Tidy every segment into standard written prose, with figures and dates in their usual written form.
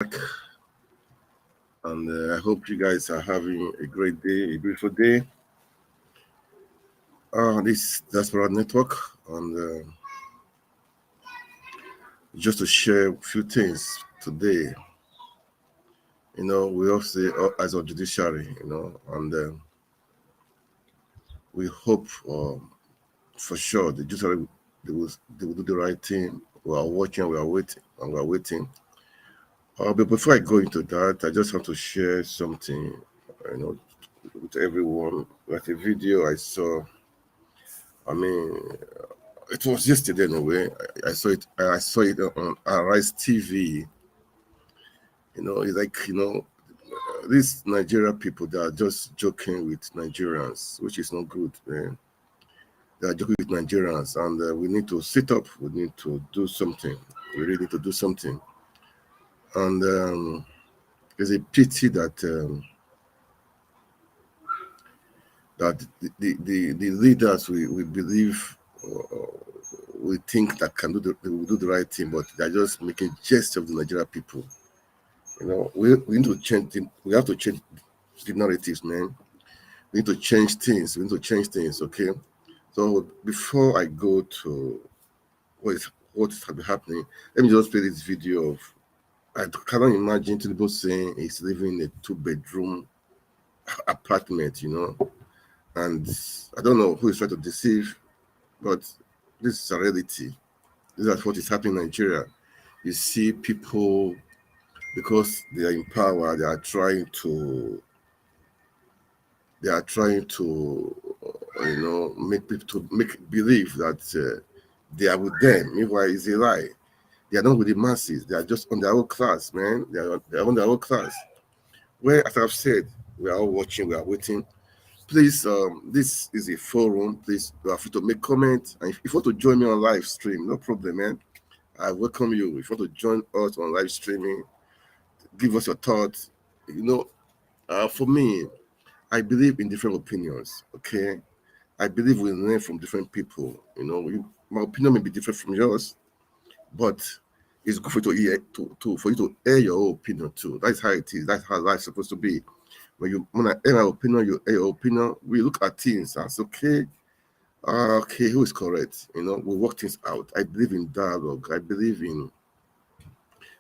back, and I hope you guys are having a great day, a beautiful day. This Diaspora Network, and just to share a few things today. We all say as a judiciary, and we hope for sure the judiciary they will do the right thing. We are watching, we are waiting, and we are waiting. But before I go into that, I just want to share something, you know, with everyone. Like a video I saw. I mean, it was yesterday anyway. I saw it. I saw it on Arise TV. It's like these Nigeria people that are just joking with Nigerians, which is not good. Man. They are joking with Nigerians, and we need to sit up. We need to do something. We really need to do something. And it's a pity that the leaders we believe we think that they will do the right thing, but they're just making jest of the Nigeria people. We need to change. We have to change the narratives, man. We need to change things. We need to change things. Okay. So before I go to what has been happening, let me just play this video of. I cannot imagine people saying he's living in a 2-bedroom apartment. And I don't know who is trying to deceive, but this is a reality. This is what is happening in Nigeria. You see people, because they are in power, they are trying to make people to make believe that they are with them. Meanwhile, it's a lie. They are not with the masses. They are just on their own class, man. They are on their own class. Where, as I've said, we are all watching. We are waiting. Please, this is a forum. Please, you are free to make comments. And if you want to join me on live stream, no problem, man. I welcome you. If you want to join us on live streaming, give us your thoughts. For me, I believe in different opinions. Okay, I believe we learn from different people. My opinion may be different from yours, but it's good for you to hear for you to air your own opinion too. That's how it is. That's how life's supposed to be. When I air my opinion, you air your opinion. We look at things as okay. Okay, who is correct? We work things out. I believe in dialogue. I believe in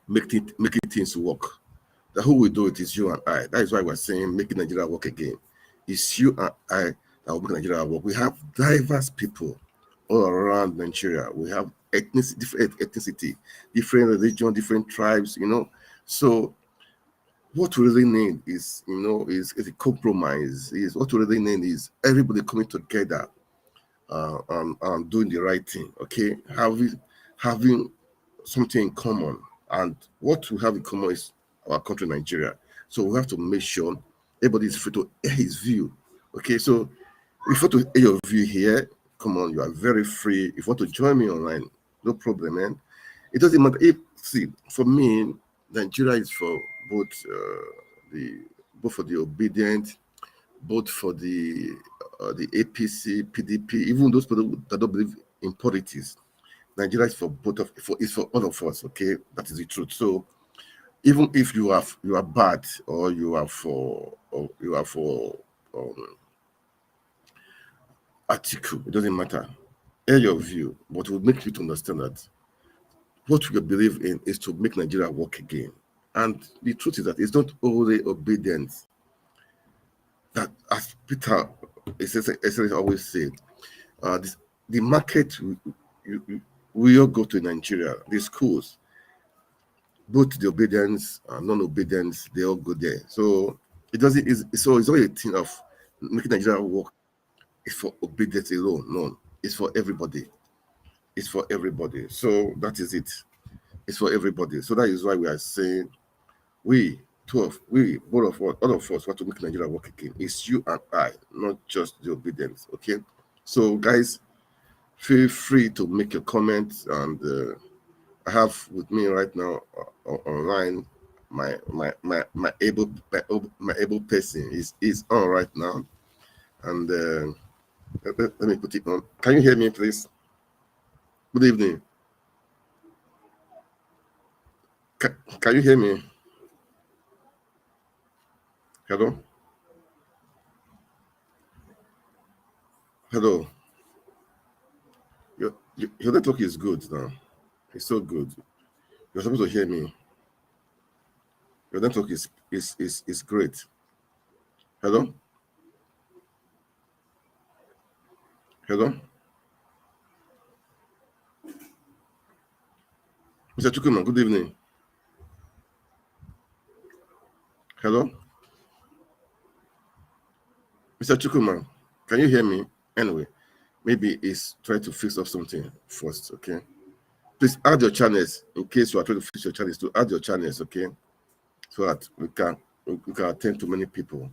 making things work. That who will do it is you and I. That is why we're saying making Nigeria work again. It's you and I that will make Nigeria work. We have diverse people all around Nigeria. We have different ethnicity, different religion, different tribes. So what we really need is a compromise. Is what we really need is everybody coming together, doing the right thing. Okay, having something in common, and what we have in common is our country, Nigeria. So we have to make sure everybody is free to air his view. Okay, so if you want to air your view here, come on, you are very free. If you want to join me online, no problem, man. It doesn't matter. For me, Nigeria is for the both for the obedient, both for the APC, PDP, even those people that don't believe in politics. Nigeria is for is for all of us. Okay, that is the truth. So even if you are bad, or you are for article, it doesn't matter. Air your view, but will make you to understand that what we believe in is to make Nigeria work again. And the truth is that it's not only obedience that, as Peter essentially always said, the market we all go to in Nigeria, the schools, both the obedience and non-obedience, they all go there. So it doesn't. It's not a thing of making Nigeria work. It's for obedience alone. No, it's for everybody. It's for everybody. So that is it. It's for everybody. So that is why we are saying both of us, all of us want to make Nigeria work again. It's you and I, not just the obedience. Okay. So guys, feel free to make your comments, and I have with me right now online my able person is on right now, and let me put it on. Can you hear me, please? Good evening. Can you hear me? Hello? Hello? Your network is good now. It's so good. You're supposed to hear me. Your network is great. Hello? Hello? Mr. Chukwuma, good evening. Hello? Mr. Chukwuma, can you hear me? Anyway, maybe it's trying to fix up something first, okay? Please add your channels in case you are trying to fix your channels, to add your channels, okay? So that we can attend to many people.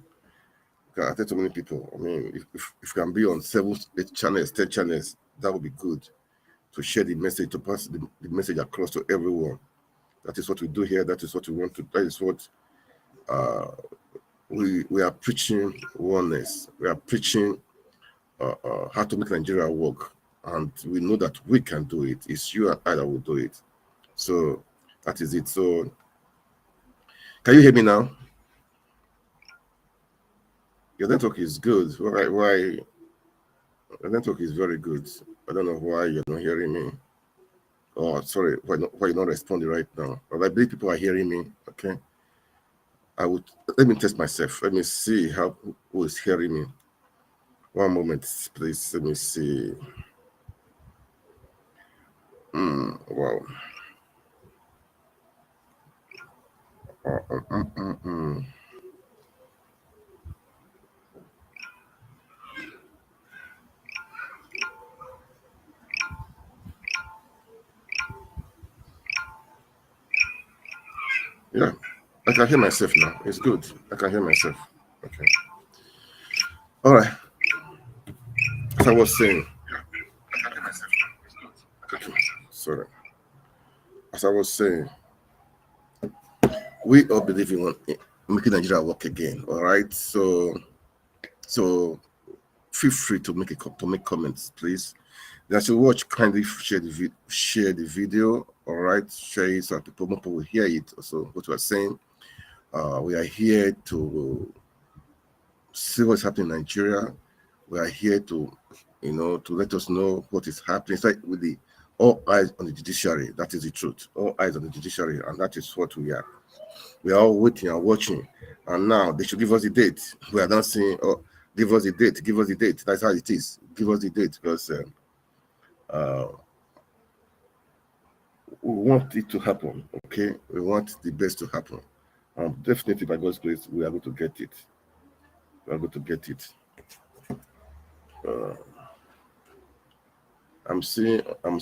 We can attend to many people. I mean, if you can be on 7, 8 channels, 10 channels, that would be good to share the message, to pass the message across to everyone. That is what we do here. That is what we want to. That is what we are preaching oneness. We are preaching how to make Nigeria work, and we know that we can do it. It's you and I that will do it. So that is it. So can you hear me now? Your network is good. Why? Your network is very good. I don't know why you're not hearing me. Oh, sorry, why you're not responding right now? But I believe people are hearing me. Okay. Let me test myself. Let me see who is hearing me. One moment, please. Let me see. Wow. Uh. Yeah, I can hear myself now. It's good. I can hear myself. Okay. All right. As I was saying, sorry. As I was saying, we all believe in making Nigeria work again. All right. So feel free to make comments, please. That you watch, kindly share the video. All right, share it so that more people will hear it. Also, what we are saying, we are here to see what's happening in Nigeria. We are here to let us know what is happening. It's like with the all eyes on the judiciary. That is the truth. All eyes on the judiciary, and that is what we are. We are all waiting and watching, and now they should give us the date. We are not saying, "Oh, give us the date, give us the date." That's how it is. Give us the date because we want it to happen. Okay, we want the best to happen. Definitely, by God's grace, we are going to get it. We are going to get it. I'm seeing on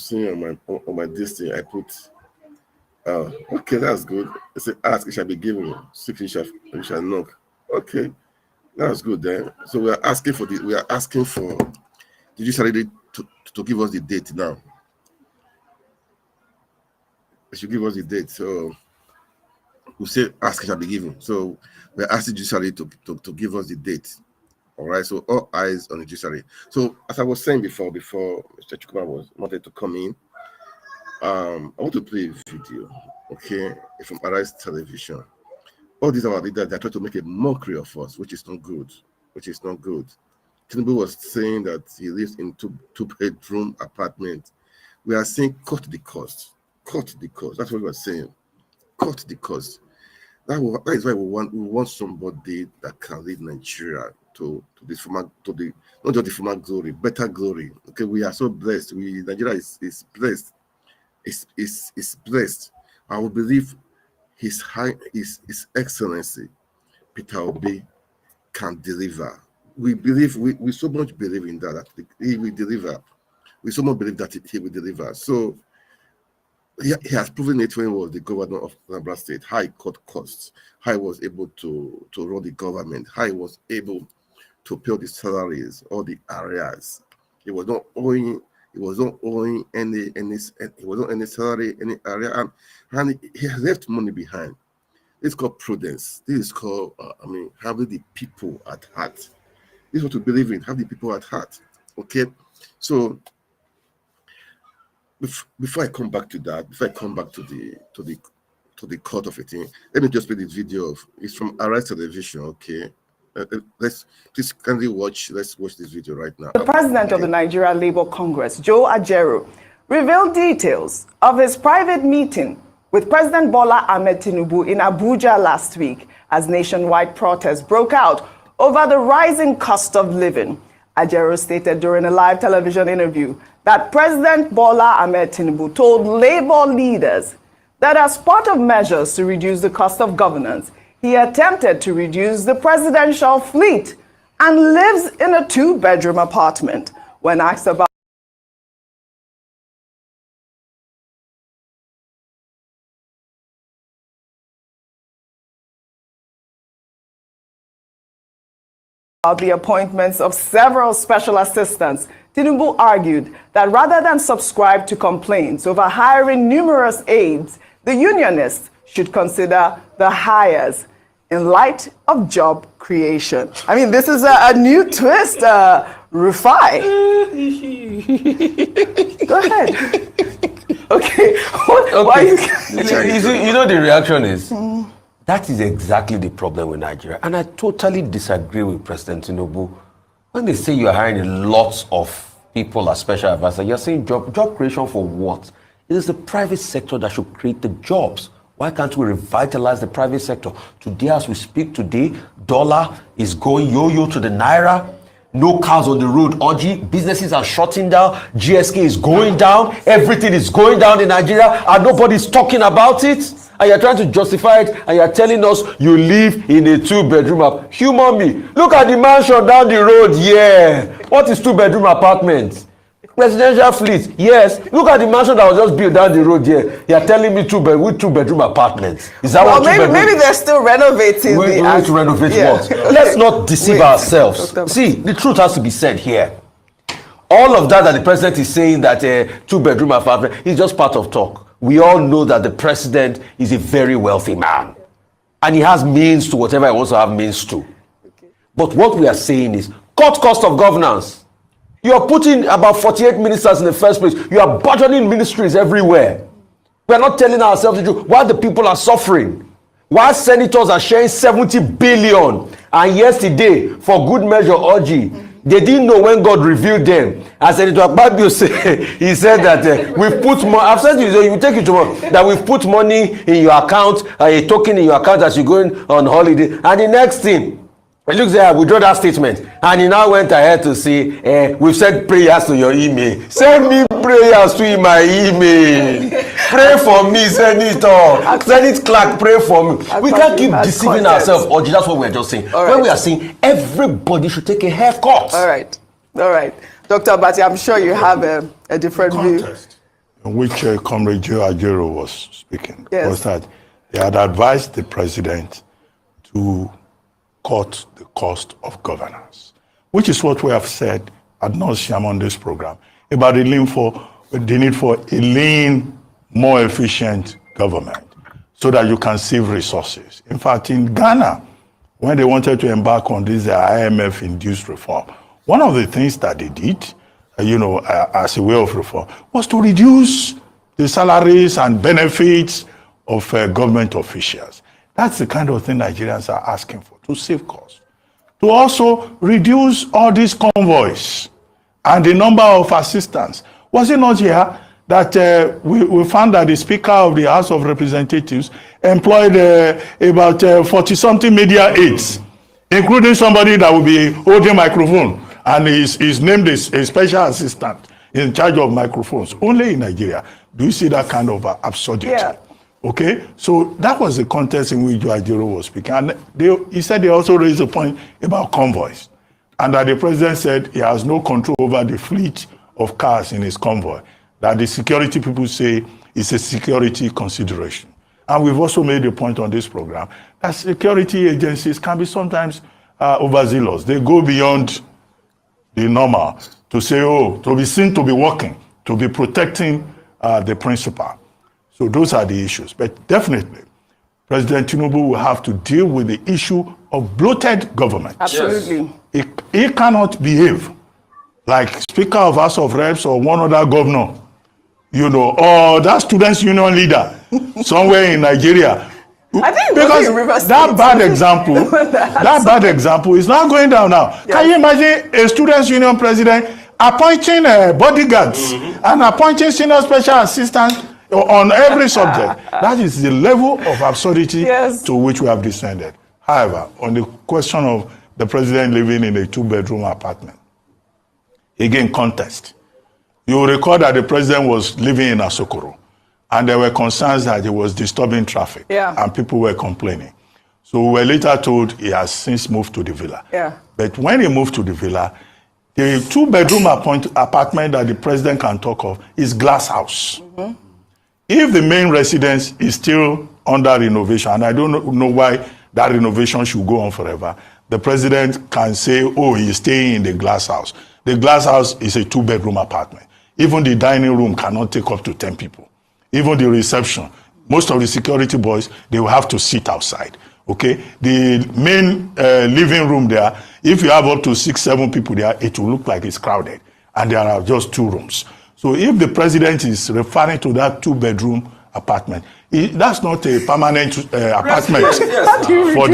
my destiny. I put. Okay, that's good. It said, "Ask, it shall be given. Seek, you shall knock." Okay, that's good then. So we are asking for the judiciary to give us the date now. They should give us the date. So we say, "Ask, it shall be given." So we're asking judiciary to give us the date. All right. So all eyes on the judiciary. So as I was saying before Mr. Chukwuma wanted to come in, I want to play a video, okay, from Arise Television. All these are our leaders, they're trying to make a mockery of us, which is not good. Which is not good. Tinubu was saying that he lives in two-bedroom apartment. We are saying cut the cost. Cut the cost. That's what we are saying. Cut the cost. That is why we want somebody that can lead Nigeria to this former, to the not just the former glory, better glory. Okay, we are so blessed. Nigeria is blessed. Is blessed. I will believe His Excellency Peter Obi can deliver. We so much believe in that he will deliver. We so much believe that he will deliver. So he has proven it when he was the governor of Anambra State. How he cut costs, how he was able to run the government, how he was able to pay all the salaries, all the areas. He was not owing. He was not owing any. He was not any salary, any area, and he has left money behind. It's called prudence. This is called, having the people at heart. This is what we believe in. Have the people at heart. Okay, so before I come back to that, before I come back to to the court of a thing. Let me just play this video of it's from Arise Television. Okay, let's please kindly watch. Let's watch this video right now. The president of the Nigeria Labour Congress, Joe Ajaero, revealed details of his private meeting with President Bola Ahmed Tinubu in Abuja last week as nationwide protests broke out over the rising cost of living. Ajaero stated during a live television interview that President Bola Ahmed Tinubu told labor leaders that as part of measures to reduce the cost of governance, he attempted to reduce the presidential fleet and lives in a 2-bedroom apartment. When asked about the appointments of several special assistants, Tinubu argued that rather than subscribe to complaints over hiring numerous aides, the unionists should consider the hires in light of job creation. I mean, this is a new twist, Rufai. Go ahead. Okay. Why you know the reaction is, that is exactly the problem with Nigeria. And I totally disagree with President Tinubu. When they say you're hiring lots of people as special advisors, you're saying job creation for what? It is the private sector that should create the jobs. Why can't we revitalize the private sector? Today, as we speak today, dollar is going yo-yo to the naira. No cars on the road, OG. Businesses are shutting down. GSK is going down. Everything is going down in Nigeria, and nobody's talking about it. And you're trying to justify it, and you're telling us you live in a 2-bedroom. Humor me. Look at the mansion down the road. Yeah. What is 2-bedroom apartment? Residential fleet. Yes. Look at the mansion that was just built down the road here. You're telling me 2-bedroom apartments. Is that what maybe they're still renovating. We need to renovate what? Let's not deceive ourselves. See, the truth has to be said here. All of that the president is saying that a 2-bedroom apartment is just part of talk. We all know that the president is a very wealthy man. And he has means to whatever he wants to have means to. But what we are saying is, cut cost of governance. You are putting about 48 ministers in the first place. You are burgeoning ministries everywhere. We are not telling ourselves the truth. Why the people are suffering. Why senators are sharing 70 billion. And yesterday, for good measure, OG, they didn't know when God revealed them. As Senator Akpabio said, he said that we've put more. I've said to you, you take it tomorrow, that we've put money in your account, a token in your account as you're going on holiday. And the next thing, it looks like we draw that statement. And he now went ahead to say, we've sent prayers to your email. Send me prayers to my email. Pray for me, Senator. Senate clerk, pray for me. We can't keep deceiving ourselves. Or that's what we're just saying. When we are saying everybody should take a haircut. All right. Dr. Abati, I'm sure you have a different view. In which Comrade Joe Ajaero was speaking, was that they had advised the president to cut the cost of governance, which is what we have said ad nauseam on this program about the need for a lean, more efficient government so that you can save resources. In fact, in Ghana, when they wanted to embark on this IMF-induced reform, one of the things that they did, as a way of reform, was to reduce the salaries and benefits of government officials. That's the kind of thing Nigerians are asking for, to save costs. To also reduce all these convoys and the number of assistants. Was it not here that we found that the Speaker of the House of Representatives employed about 40-something media aides, including somebody that will be holding microphone, and is named a special assistant in charge of microphones. Only in Nigeria do you see that kind of absurdity. Yeah. Okay, so that was the context in which Joe Ajaero was speaking. And he said they also raised a point about convoys, and that the president said he has no control over the fleet of cars in his convoy, that the security people say is a security consideration. And we've also made a point on this program that security agencies can be sometimes overzealous. They go beyond the normal to say, to be seen to be working, to be protecting the principal. So those are the issues. But definitely, President Tinubu will have to deal with the issue of bloated government. Absolutely. Yes. He cannot behave like Speaker of House of Reps or one other governor you know, or that students union leader somewhere in Nigeria. I think because that bad example, that bad example is not going down now. Yes. Can you imagine a students union president appointing bodyguards and appointing senior special assistants on every subject? That is the level of absurdity to which we have descended. However, on the question of the president living in a 2-bedroom apartment, again, contest. You will recall that the president was living in Asokoro, and there were concerns that he was disturbing traffic, and people were complaining. So we were later told he has since moved to the villa. But when he moved to the villa, the 2-bedroom apartment that the president can talk of is glass house. If the main residence is still under renovation, and I don't know why that renovation should go on forever, the president can say, oh, he's staying in the glass house. The glass house is a 2-bedroom apartment. Even the dining room cannot take up to 10 people. Even the reception, most of the security boys, they will have to sit outside. Okay? The main living room there, if you have up to 6, 7 people there, it will look like it's crowded. And there are just 2 rooms. So if the president is referring to that 2-bedroom apartment, that's not a permanent apartment for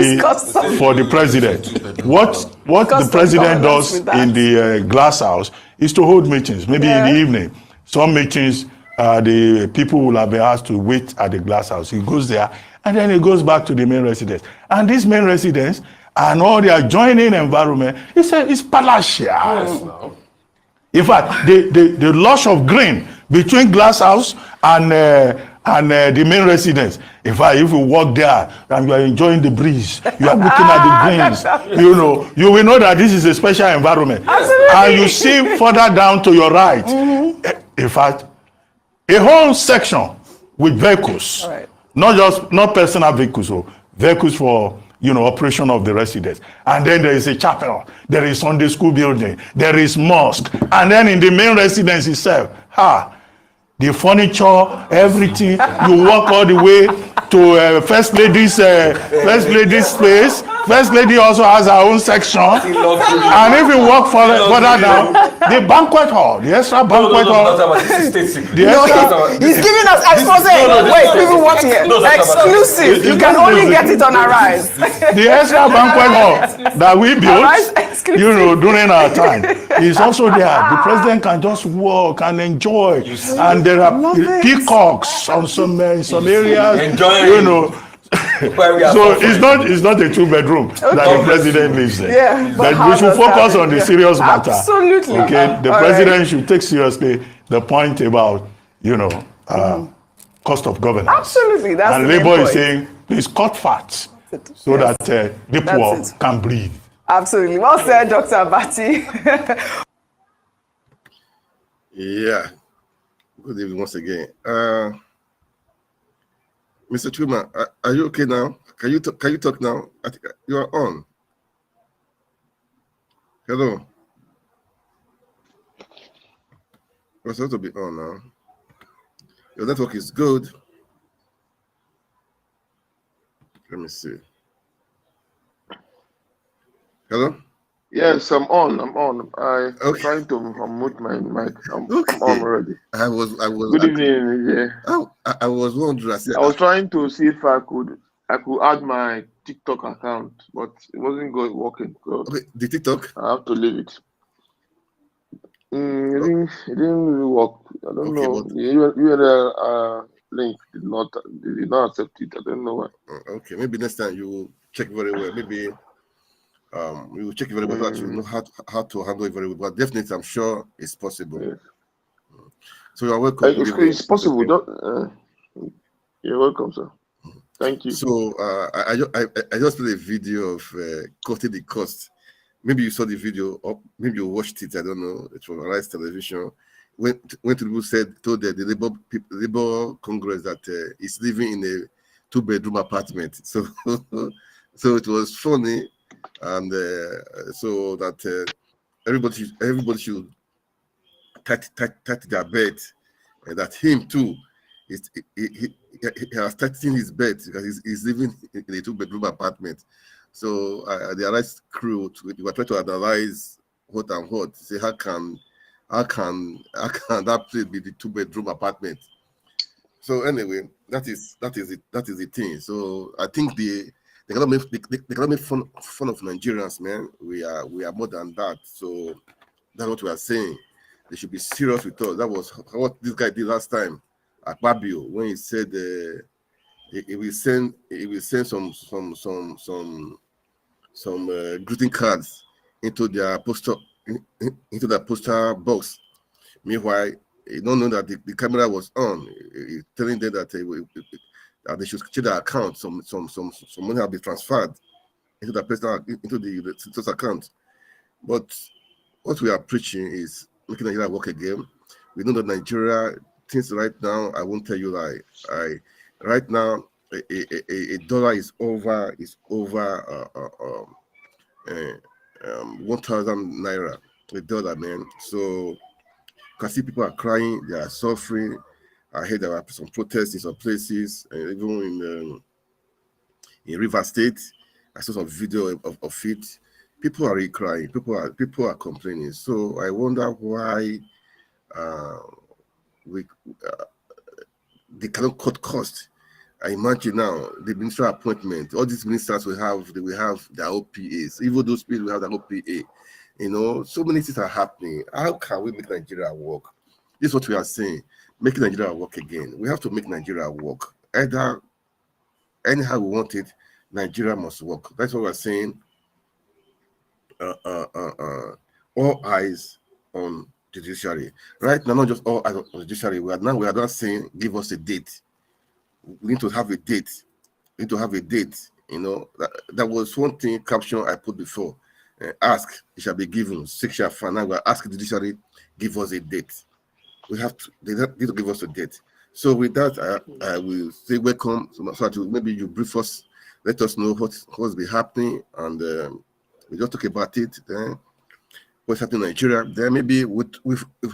the president. What the president does in the glass house is to hold meetings, maybe in the evening. Some meetings, the people will have been asked to wait at the glass house. He goes there, and then he goes back to the main residence. And this main residence and all the adjoining environment, it's palatial. In fact, the lush of green between glass house and the main residence. In fact, if you walk there and you are enjoying the breeze, you are looking at the greens, you know, you will know that this is a special environment. Absolutely. And you see further down to your right, in fact, a whole section with vehicles, not personal vehicles, so vehicles for, you know, operation of the residence. And then there is a chapel, there is Sunday school building, there is mosque, and then in the main residence itself, the furniture, everything, you walk all the way to first lady's place. First lady also has her own section. And if you walk further down, the banquet hall, the extra banquet hall. He's giving us exposé. Wait, people watching it. Exclusive. You can only get it on Arise. The extra banquet hall that we built, you know, during our time is also there. The president can just walk and enjoy. And there are peacocks on some areas, you know. So it's not a 2-bedroom that the president lives in. But we should focus on the serious matter. Absolutely. Okay, the president should take seriously the point about, you know, cost of governance. Absolutely, that's and Labour is saying please cut fat so that the poor can breathe. Absolutely. Well said, Dr. Abati. Yeah. Good evening once again. Mr. Chuma, are you okay now? Can you talk now? I think you are on. Hello. You're supposed to be on now. Your network is good. Let me see. Hello? Yes, I'm on. I'm trying to unmute my mic. I'm on already. I was. Good evening. Yeah. I was wondering. I was trying to see if I could add my TikTok account, but it wasn't working. So okay, the TikTok. I have to leave it. It didn't really work. I don't know. The URL link did not accept it. I don't know why. Okay, maybe next time you will check very well. Maybe. We will check it very well so that you know how to handle it very well. But definitely, I'm sure it's possible. Yes. So you're welcome. It's possible. You're welcome, sir. Thank you. So I just played a video of cutting the cost. Maybe you saw the video, or maybe you watched it. I don't know. It was on Rice Television. When people told the Labour Congress that he's living in a 2-bedroom apartment. So so it was funny. And so that everybody should tat their bed, and that him too he has tightened his bed because he's living in a 2-bedroom apartment. So the Arise crew we were trying to analyze what and what, say how can How can that place be the 2-bedroom apartment? So anyway, that is the thing. So I think they cannot make fun of Nigerians, man. We are more than that. So that's what we are saying. They should be serious with us. That was what this guy did last time at Babio when he said he will send some greeting cards into their into the postal box. Meanwhile, you don't know that the camera was on, telling them that they should check their account. Some money have been transferred into the personal into the citizen's account. But what we are preaching is making Nigeria work again. We know that Nigeria things right now. I won't tell you right now a dollar is over 1,000 naira a dollar, man. So you can see people are crying, they are suffering. I heard there were some protests in some places, even in River State. I saw some video of it. People are really crying. People are complaining. So I wonder why they cannot cut costs. I imagine now the minister appointment. All these ministers will have their OPAs. Even those people will have their OPA. You know, so many things are happening. How can we make Nigeria work? This is what we are saying. Making Nigeria work again. We have to make Nigeria work. Either anyhow we want it, Nigeria must work. That's what we're saying. All eyes on judiciary. Right now, not just all eyes on judiciary. We are not saying give us a date. We need to have a date. We need to have a date. You know, that was one thing caption I put before. Ask, it shall be given. Seek shall find. Now we are asking the judiciary, give us a date. They need to give us a date. So with that, I will say welcome. So maybe you brief us, let us know what's been happening, and we just talk about it. Then what's happening in Nigeria. Then maybe we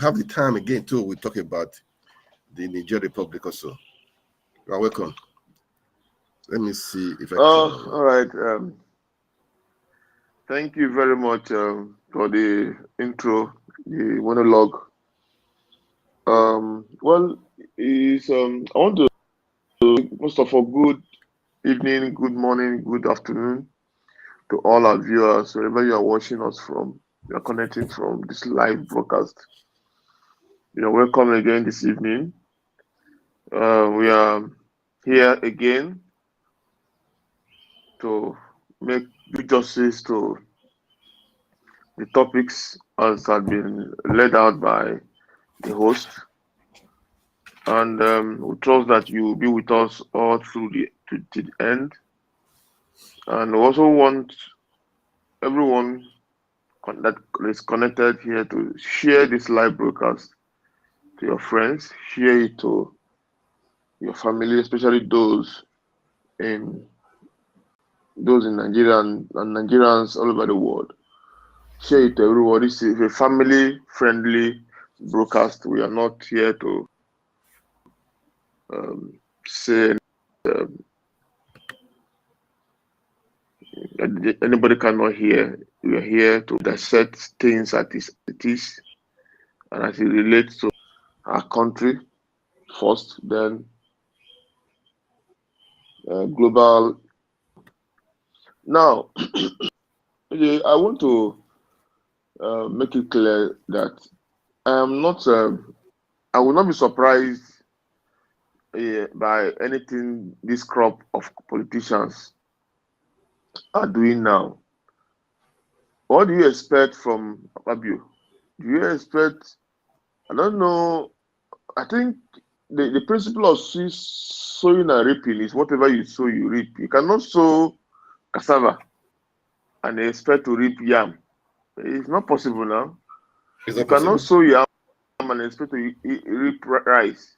have the time again too. We talk about the Niger Republic also. You are welcome. Let me see if I can. All right. Thank you very much for the intro, the monologue. Well, I want to first of all, good evening, good morning, good afternoon to all our viewers, wherever you are watching us from, you are connecting from this live broadcast. You are welcome again this evening. We are here again to do justice to the topics as had been laid out by the host, and we trust that you will be with us all through to the end. And we also want everyone that is connected here to share this live broadcast to your friends, share it to your family, especially those in Nigeria and Nigerians all over the world. Share it to everyone. This is a family-friendly broadcast. We are not here to say anybody cannot hear. We are here to dissect things as it is and as it relates to our country first, then global. Now, I want to make it clear that I am not. I will not be surprised by anything this crop of politicians are doing now. What do you expect from Fabio? Do you expect? I don't know. I think the principle of sowing and reaping is whatever you sow, you reap. You cannot sow cassava and expect to reap yam. It's not possible now. You cannot sow yam and expect to reap rice.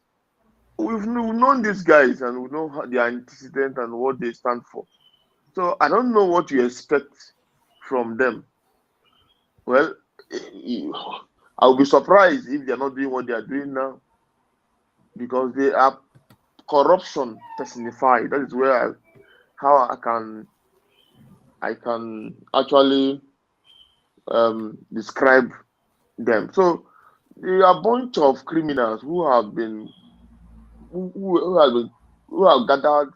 We've known these guys and we know their antecedent and what they stand for. So I don't know what you expect from them. Well, I'll be surprised if they're not doing what they are doing now, because they are corruption personified. That is where how I can actually describe them. So There are a bunch of criminals who have been who have gathered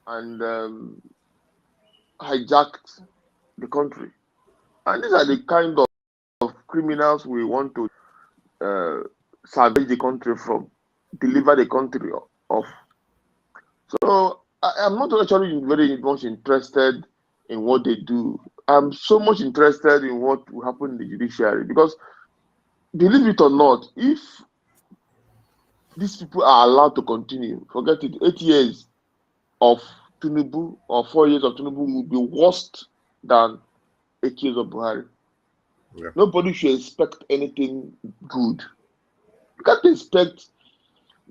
and hijacked the country, and these are the kind of criminals we want to salvage the country from, deliver the country of. So I'm not actually very much interested in what they do. I'm so much interested in what will happen in the judiciary, because believe it or not, if these people are allowed to continue, forget it, 8 years of Tinubu or 4 years of Tinubu will be worse than 8 years of Buhari. Yeah. Nobody should expect anything good. You can't expect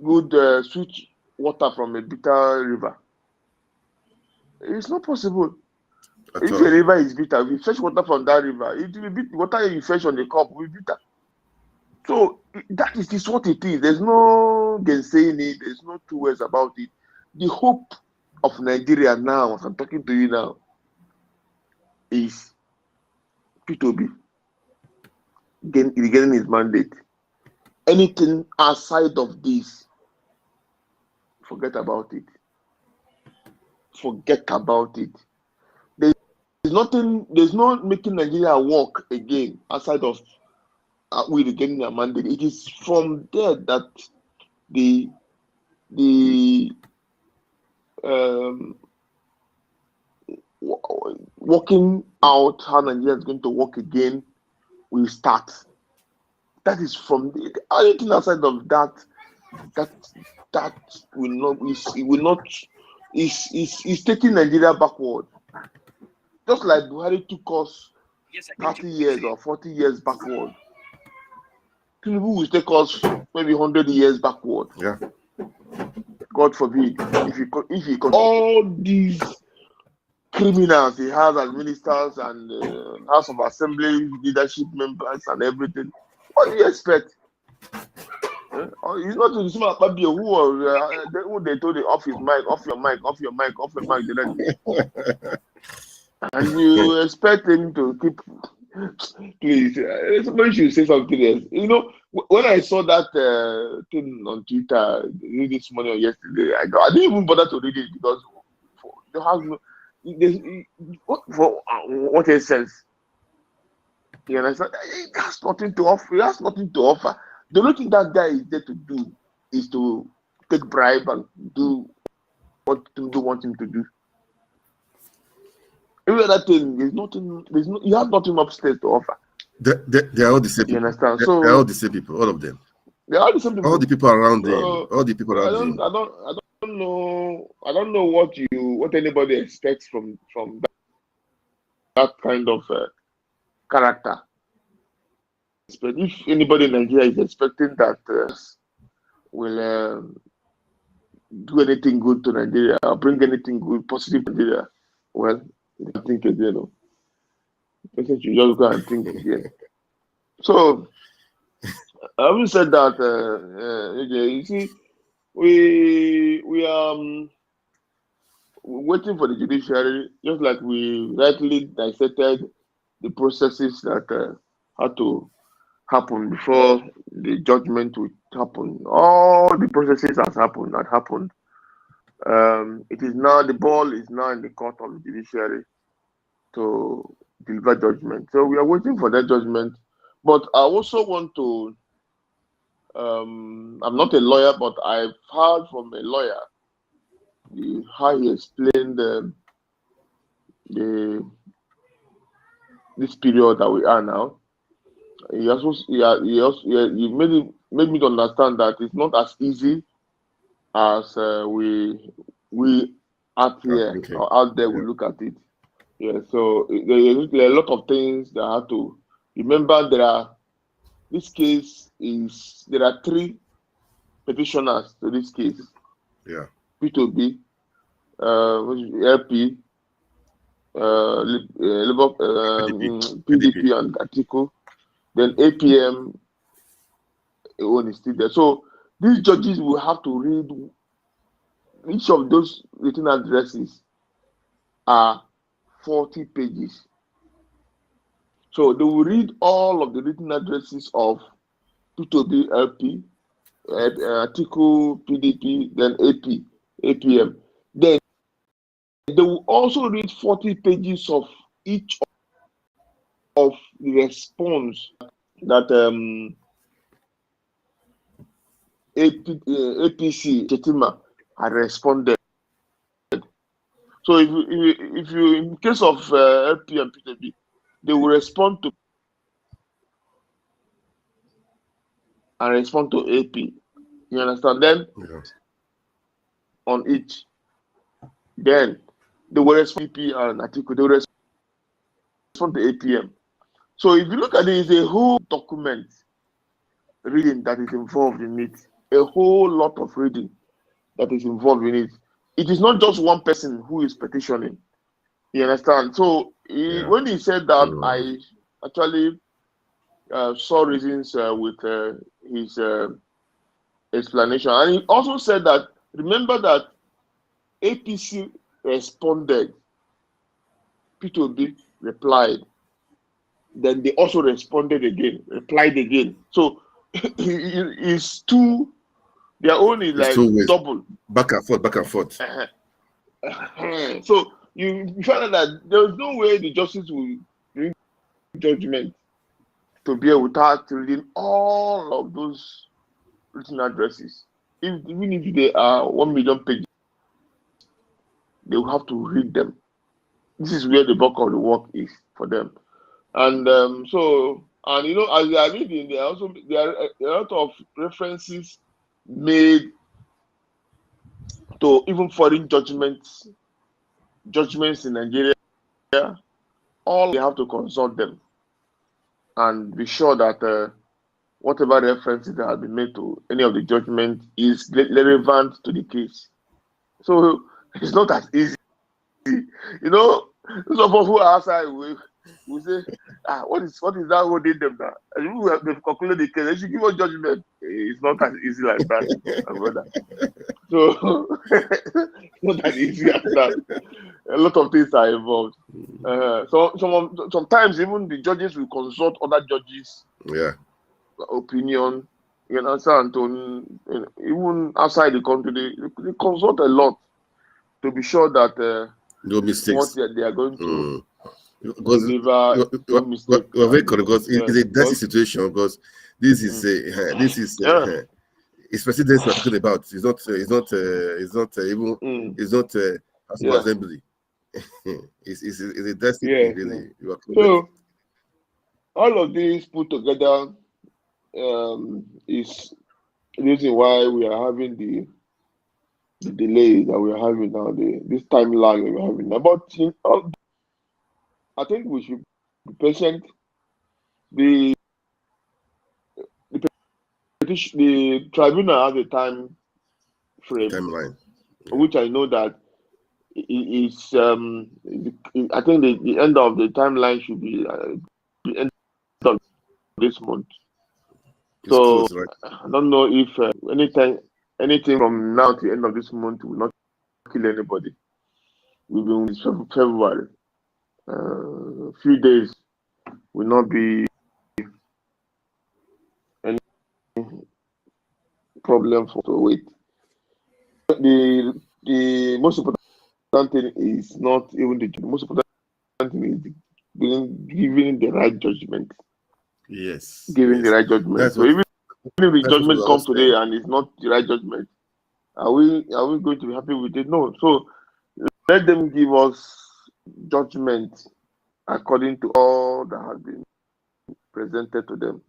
good sweet water from a bitter river. It's not possible. If a river is bitter, if you fetch water from that river, it will be water you fetch on the cup will be bitter. So that is what it is. There's no gainsaying it. There's no two ways about it. The hope of Nigeria now, as I'm talking to you now, is P2B getting his mandate. Anything outside of this, forget about it. Forget about it. There's nothing. There's no making Nigeria work again outside of we getting a mandate. It is from there that the working out how Nigeria is going to work again will start. That is from the anything outside of that will not is taking Nigeria backward. Just like Buhari took us 30 years or 40 years backward. Tinubu will take us maybe 100 years backward. Yeah. God forbid. If he all these criminals he has as ministers and House of Assembly leadership members and everything, what do you expect? He's not the small Fabio who they told him off his mic, off your mic, off your mic, off your mic. And you expect him to keep. Please, somebody should say something else. You know, when I saw that thing on Twitter this morning or yesterday, I didn't even bother to read it because what sense? You understand? It has nothing to offer. It has nothing to offer. The only thing that guy is there to do is to take bribe and do what Tinubu wants him to do. Every other thing, he has nothing upstairs to offer. They are all the same people. You understand? They're all the same people, all of them. They are the same people. All the people around him. All the people around him. I don't know what anybody expects from that kind of character. But if anybody in Nigeria is expecting that will do anything good to Nigeria or bring anything good, positive to Nigeria, well, I think again. Person should just go and think again. So, having said that, you see, we are waiting for the judiciary, just like we rightly dissected the processes that had to happen before the judgment would happen. All the processes that happened. It is now, the ball is now in the court of the judiciary to deliver judgment. So we are waiting for that judgment. But I also want to, I'm not a lawyer, but I've heard from a lawyer how he explained this period that we are now. He made me to understand that it's not as easy as we out here or out there we look at it. Yeah, so there are a lot of things that I have to remember. There are 3 petitioners to this case. Yeah. P2B, LP, PDP and Atiku. Then APM is still there. So these judges will have to read each of those written addresses are 40 pages. So they will read all of the written addresses of P2B, LP, Atiku, PDP, then APM. Then they will also read 40 pages of each of the response that APC Chetima had responded. So if you in case of LP and PTB, they will respond to AP. You understand? Then on each, then they will respond to PP and Atiku. They will respond to APM. So if you look at it, it's a whole document reading that is involved in it. A whole lot of reading that is involved in it. It is not just one person who is petitioning. You understand? So when he said that, I actually saw reasons with his explanation. And he also said that, remember that APC responded, P2B replied, then they also responded again, replied again. So it's two, their own is like double. Back and forth. So you find out that there is no way the justice will bring judgment to bear without reading all of those written addresses. Even if they are 1 million pages, they will have to read them. This is where the bulk of the work is for them. And and you know, as they are reading, there are a lot of references made to even foreign judgments in Nigeria. All they have to consult them and be sure that whatever references that have been made to any of the judgment is relevant to the case. So it's not as easy. You know, those of us who are outside, we say, what is that holding them now? And they've concluded the case. They should give us judgment. It's not as easy like that, my brother. So it's not as easy as that. A lot of things are involved. So sometimes even the judges will consult other judges. Opinion, you understand? Even outside the country, they consult a lot to be sure that no mistakes. What they are going to because deliver. No mistake. We're very correct because it's a dicey situation. Because this is it's president we're talking about. It's not even House of Assembly. it's a dicey thing, really. You are correct. So all of these put together is the reason why we are having the delay that we are having now, this time lag that we are having now. But I think we should be patient. The tribunal has a time frame, timeline, which I know that is I think the end of the timeline should be the end of this month. It's close, right? I don't know if anything from now to the end of this month will not kill anybody. We've been in February. A few days will not be any problem for to wait. The most important thing is not even the most important thing is giving the right judgment. Yes. Giving the right judgment. So even if the judgment comes today and it's not the right judgment, are we going to be happy with it? No. So let them give us judgment according to all that has been presented to them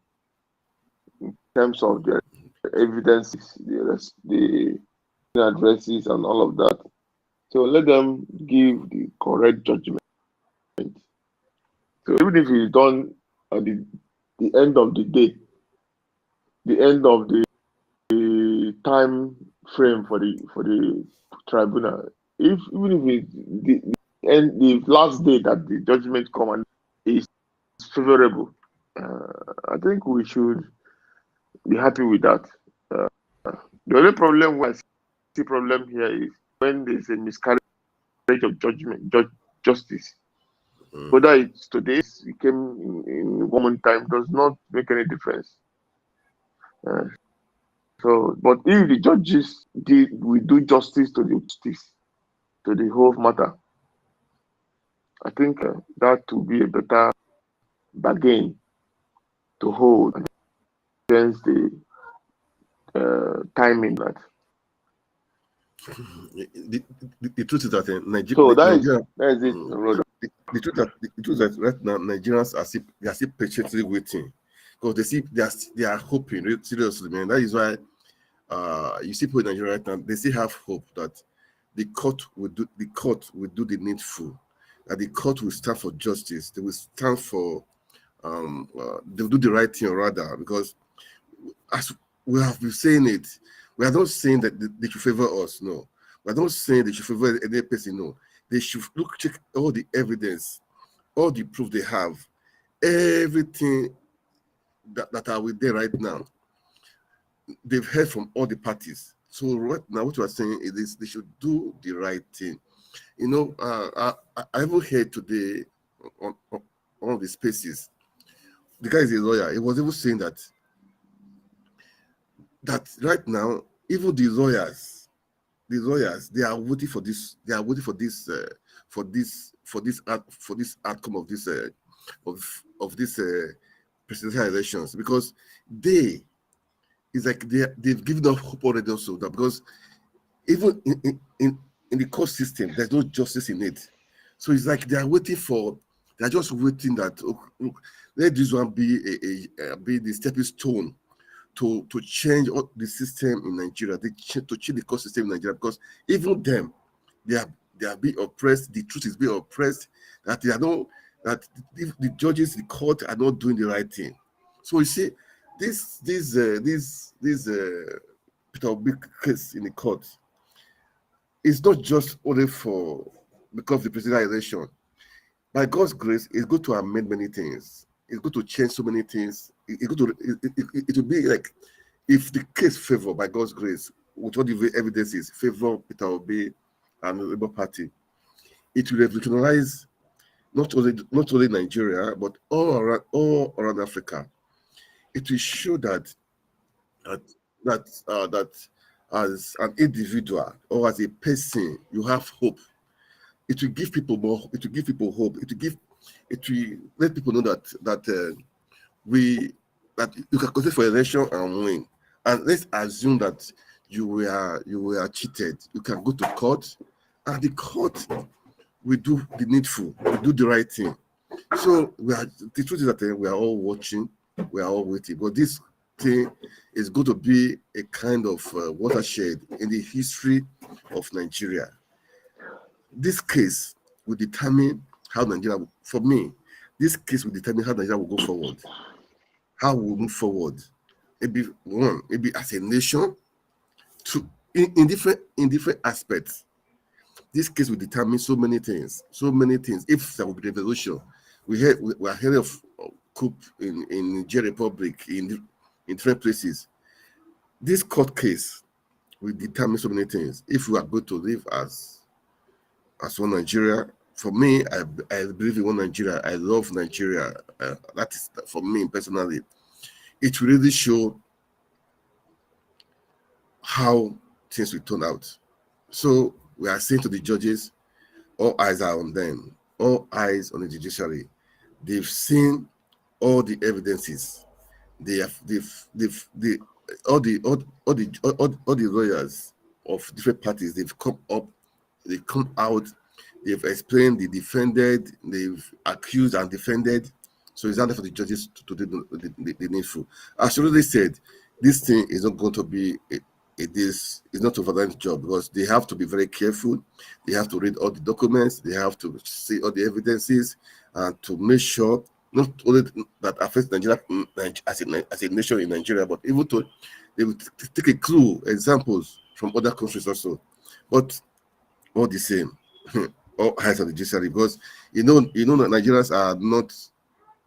in terms of the evidences, the addresses, and all of that. So let them give the correct judgment. So even if it's done at the end of the day, the end of the time frame for the tribunal, even if it's the last day that the judgment come and is favorable, I think we should be happy with that. The only problem here is when there's a miscarriage of justice. Whether it's today, it came in 1 month time, does not make any difference. Uh, so, but if the judges will do justice to the whole matter, I think that will be a better bargain to hold against the timing that. The truth is that So Nigeria, that is it, Rhoda. the truth that right now Nigerians are still patiently waiting because they are hoping seriously, man. That is why you see people in Nigeria right now, they still have hope that the court will do the needful, that the court will stand for justice, they will stand for they'll do the right thing rather, because as we have been saying it, we are not saying that they should favor us, no. We are not saying they should favor any person, no. They should check all the evidence, all the proof they have, everything that are with there right now. They've heard from all the parties. So right now, what we are saying is they should do the right thing. You know, I even heard today on the spaces. The guy is a lawyer. He was even saying that right now, even the lawyers, they are waiting for this. They are waiting for this outcome of this of this presidential elections, because it's like they've given up hope already also, that because even in the court system, there's no justice in it. So it's like they're just waiting that, look, let this one be be the stepping stone to change all the system in Nigeria, to change the court system in Nigeria, because even them, they are being oppressed. The truth is being oppressed. That the judges, the court are not doing the right thing. So you see, this Peter Obi case in the court is not just only because of the presidential election. By God's grace, it's going to amend many things. It's going to change so many things. It will be like, if the case favor, by God's grace, with all the evidence is favor Peter Obi and the Labour Party, it will revolutionize not only Nigeria, but all around Africa. It will show that as an individual or as a person, you have hope. It will give people more. It will give people hope. It will let people know that you can contest for election and win. And let's assume that you were cheated. You can go to court, and the court will do the needful, will do the right thing. So the truth is that we are all watching, we are all waiting. But this thing is going to be a kind of watershed in the history of Nigeria. This case will determine how Nigeria, for me, this case will determine how Nigeria will go forward, how we'll move forward. Maybe as a nation, in different aspects. This case will determine so many things. If there will be revolution, we are hearing of coup in Niger Republic, in different places. This court case will determine so many things. If we are going to live as one Nigeria, for me, I believe in one Nigeria. I love Nigeria. That is, for me personally, it will really show how things will turn out. So we are saying to the judges, all eyes are on them, all eyes on the judiciary. They've seen all the evidences. All the lawyers of different parties, they've come out, they've explained, they defended, they've accused and defended. So it's not for the judges to do the needful. As you already said, this thing is not going to be it's not a overnight job, because they have to be very careful. They have to read all the documents. They have to see all the evidences, and to make sure not only that affects Nigeria as a nation in Nigeria, but even they will take a clue, examples from other countries also. But all the same, all eyes on the judiciary, because you know that Nigerians are not,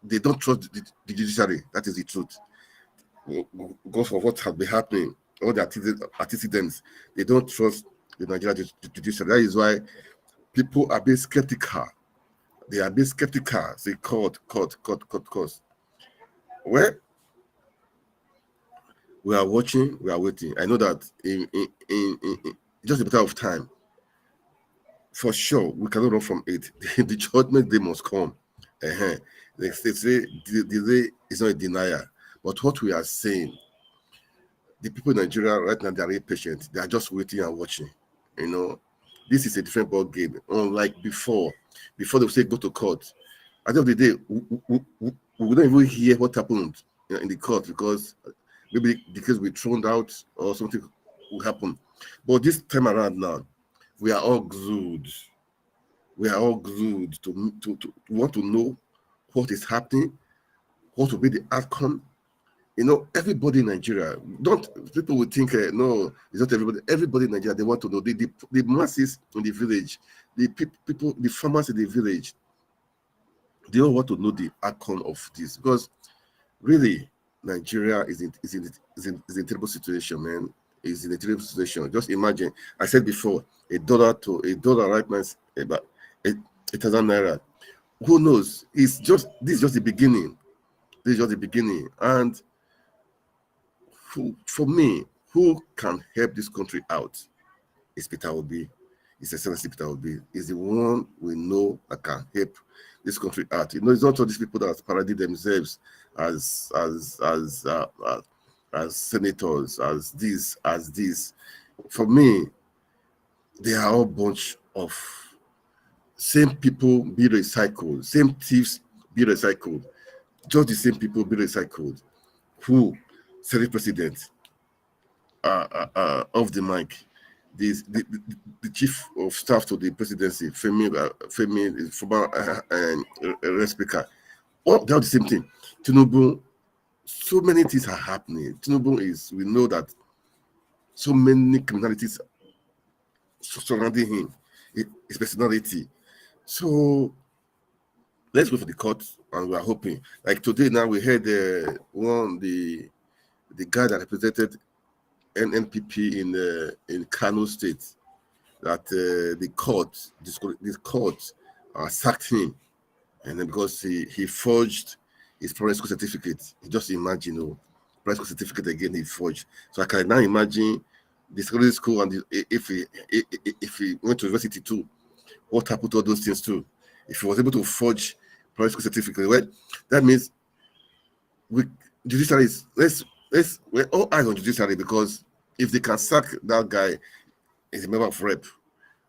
they don't trust the judiciary. That is the truth. Because of what has been happening, all the antecedents, they don't trust the Nigerian judiciary. That is why people are being skeptical. They are being skeptical. Say court. Well, We are watching, we are waiting. I know that in just a matter of time, for sure, we cannot run from it. The judgment day must come. They say the day is not a denier. But what we are saying, the people in Nigeria right now, they are impatient. They are just waiting and watching. You know, this is a different ball game. Unlike before they say go to court. At the end of the day, we don't even hear what happened in the court because maybe because we thrown out or something will happen. But this time around now, we are all glued. We are all glued to want to know what is happening, what will be the outcome. You know, everybody in Nigeria, people will think, no, it's not everybody. Everybody in Nigeria, they want to know. The masses in the village, the people, the farmers in the village, they all want to know the outcome of this because really, Nigeria is in a terrible situation, man. Is in a terrible situation. Just imagine. I said before, a dollar right now is about 1,000 naira. Who knows? This is just the beginning. This is just the beginning. And for me, who can help this country out is Peter Obi. It's Excellency Peter Obi. Is the one we know that can help this country out. You know, it's not all these people that have paraded themselves as senators, as this. For me, they are all bunch of same people be recycled, same thieves be recycled, just the same people be recycled. Who, Senate President, off the mic, the chief of staff to the presidency, Femi, former speaker, all they're the same thing. Tinubu, so many things are happening. Tinubu we know that so many criminalities surrounding him, his personality. So let's go for the court, and we are hoping. Like today, now we heard the guy that represented NNPP in Kano State, that this court sacked him, and then because he forged his primary school certificate. You just imagine, primary school certificate again he forged. So I can now imagine the secondary school and if he went to university too, what happened to all those things too? If he was able to forge primary school certificate, well, that means judiciary is we're all eyes on judiciary, because if they can sack that guy as a member of rep,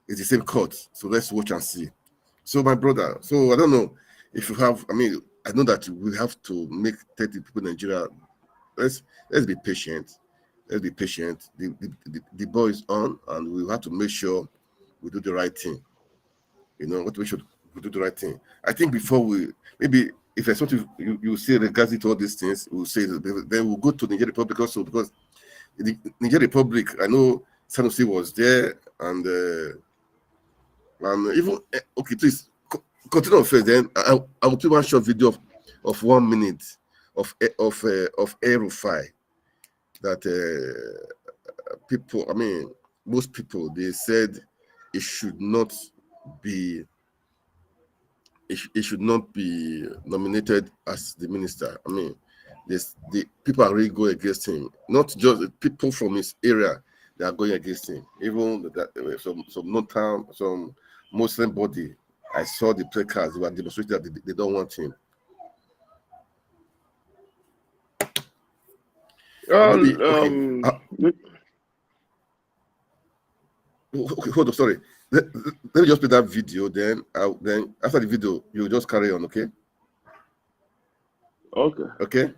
it's the same court. So let's watch and see. So my brother, so I don't know if you have. I know that we have to make 30 people in Nigeria. Let's be patient. Let's be patient. The ball is on, and we have to make sure we do the right thing. You know what we should do the right thing. I think before maybe if there's something you say regarding to all these things, we'll say that. Then we'll go to Niger Republic also, because the Niger Republic, I know Sanusi was there, and even okay, please continue on first. Then I will play one short video of 1 minute of Aerofy that people. Most people, they said it should not be. It should not be nominated as the minister. The people are really going against him. Not just the people from his area, they are going against him. Even some Northern, some Muslim body, I saw the placards. They were demonstrating that they don't want him. Okay, hold on. Sorry. Let me just play that video. Then after the video, you just carry on. Okay. Okay.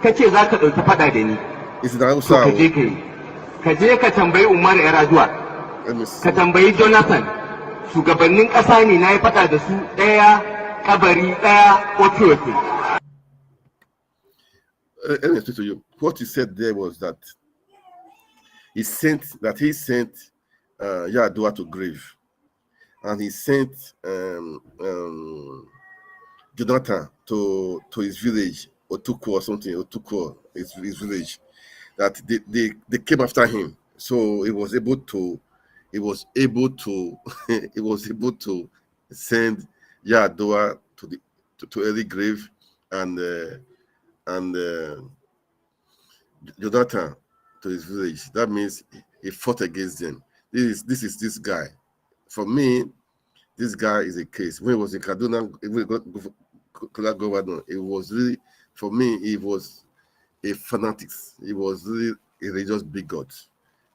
Kace za ka ɗauki faɗa da ni, to ka je ka yi. Ka je ka tambayi Umar Yar'adua, ka tambayi Jonathan, shugabannin ƙasa ne na yi faɗa da su ɗaya kabari ɗaya oke. Let me speak to you. What he said there was that he sent Yar'Adua to grave, and he sent Jonathan to his village, Otuko or something, his village, that they came after him. So he was able to send Yar'Adua to early grave, and Jonathan to his village. That means he fought against them. This is this guy. For me, this guy is a case. When he was in Kaduna, governor, it was really, for me, he was a fanatic. He was really a religious bigot.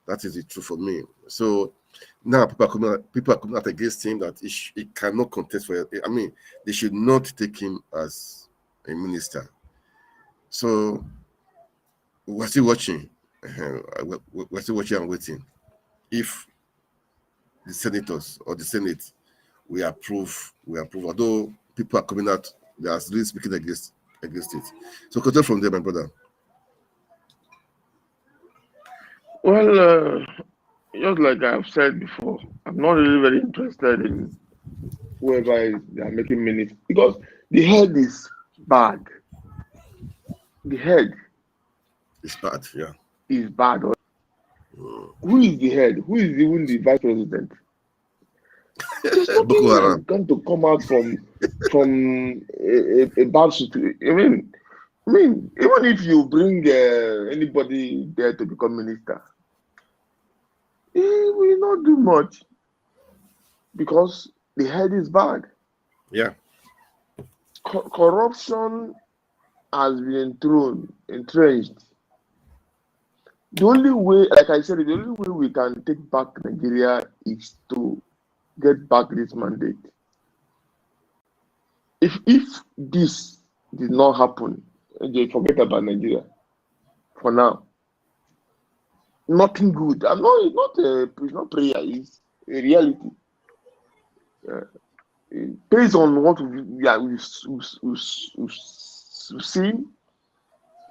That is the truth for me. So now people are coming out against him that he cannot contest for. I mean, they should not take him as a minister. So we're still watching. We're still watching and waiting. If the senators or the Senate we approve. Although people are coming out, they are really speaking against it. So continue from there, my brother. Well, just like I've said before, I'm not really very interested in whoever they are making minutes because the head is bad. The head is bad, yeah. Is bad. Who is the head? Who is even the vice president? There's nothing going to come out from a bad situation. I mean, even if you bring anybody there to become minister, it will not do much because the head is bad. Yeah. Corruption has been entrenched. The only way, like I said, the only way we can take back Nigeria is to get back this mandate. If this did not happen, they forget about Nigeria for now. Nothing good. It's not prayer, it's a reality. Based on what we've seen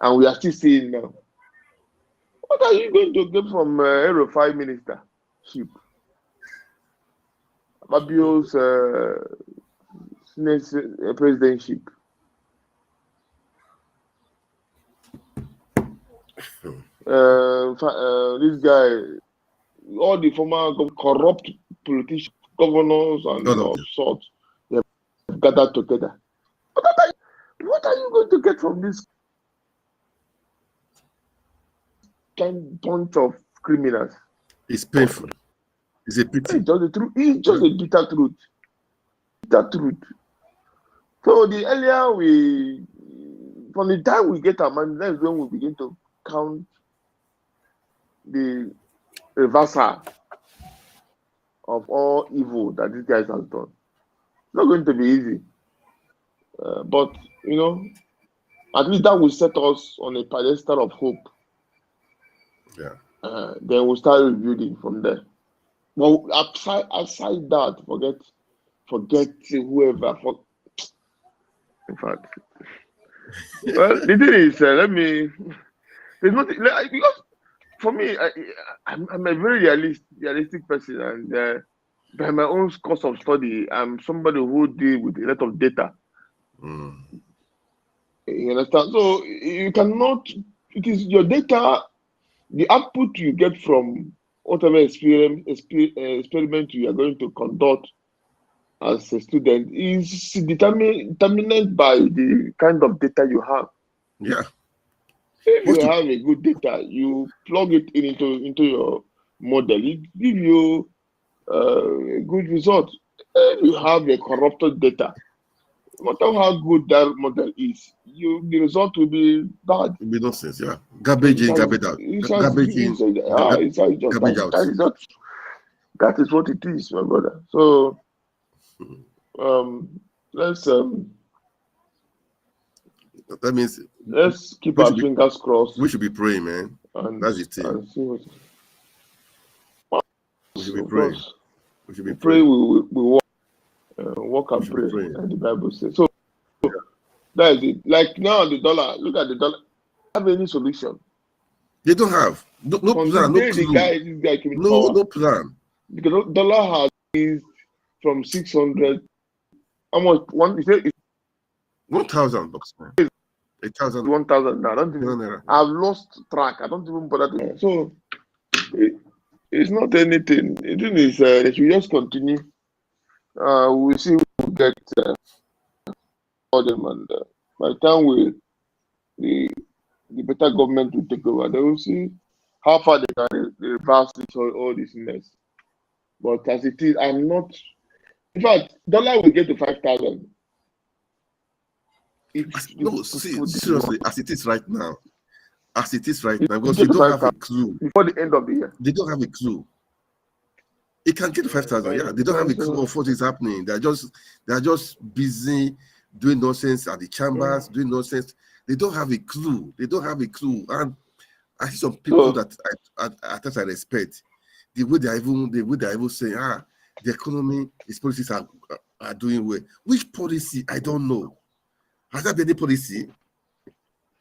and we are still seeing now. What are you going to get from Aero 5 ministership? Fabio's presidentship. This guy, all the former corrupt politicians, governors, and all sorts, they have gathered together. What are you going to get from this bunch of criminals? It's painful. It's a pity. It's just the truth. It's just a bitter truth. Bitter truth. So the earlier from the time we get our money, that's when we begin to count the reversal of all evil that these guys have done. It's not going to be easy. But, at least that will set us on a pedestal of hope. Yeah. Then we'll start rebuilding from there. Well, aside that, forget whoever. In fact, well, the thing is, there's nothing because for me, I'm a very realistic person, and by my own course of study, I'm somebody who deals with a lot of data. You understand? So you cannot. It is your data, the output you get from whatever experiment you are going to conduct as a student is determined by the kind of data you have. Yeah. If you have a good data, you plug it into your model, it gives you a good result. If you have a corrupted data, no matter how good that model is, the result will be bad. It will be nonsense, yeah. Garbage in, garbage out. Garbage in, garbage out. That is what it is, my brother. So, let's that means let's keep our fingers crossed. We should be praying, man. That's the thing. We should be praying. We should be praying. We walk and pray, and the Bible says so. That is it. Like now, the dollar. Look at the dollar. Have any solution? They don't have no plan. This guy came in power. No plan. The dollar has increased from 600. How much? You say $1,000. 8,000. 1,000 now. I've lost track. I don't even bother to. So it's not anything. The thing is, they should just continue. We'll see who will get all them, and by the time we the better government will take over. They will see how far they can reverse this all this mess. But as it is, I'm not. In fact, dollar will get to 5,000. No, see, seriously, as it is right now, because you you don't have a clue before the end of the year. They don't have a clue. It can get to 5,000. Yeah, they don't have a clue of what is happening. They're just busy doing nonsense at the chambers, doing nonsense. They don't have a clue. And I see some people that I respect. The way they're even saying, the economy, its policies are doing well. Which policy? I don't know. Has there been any policy?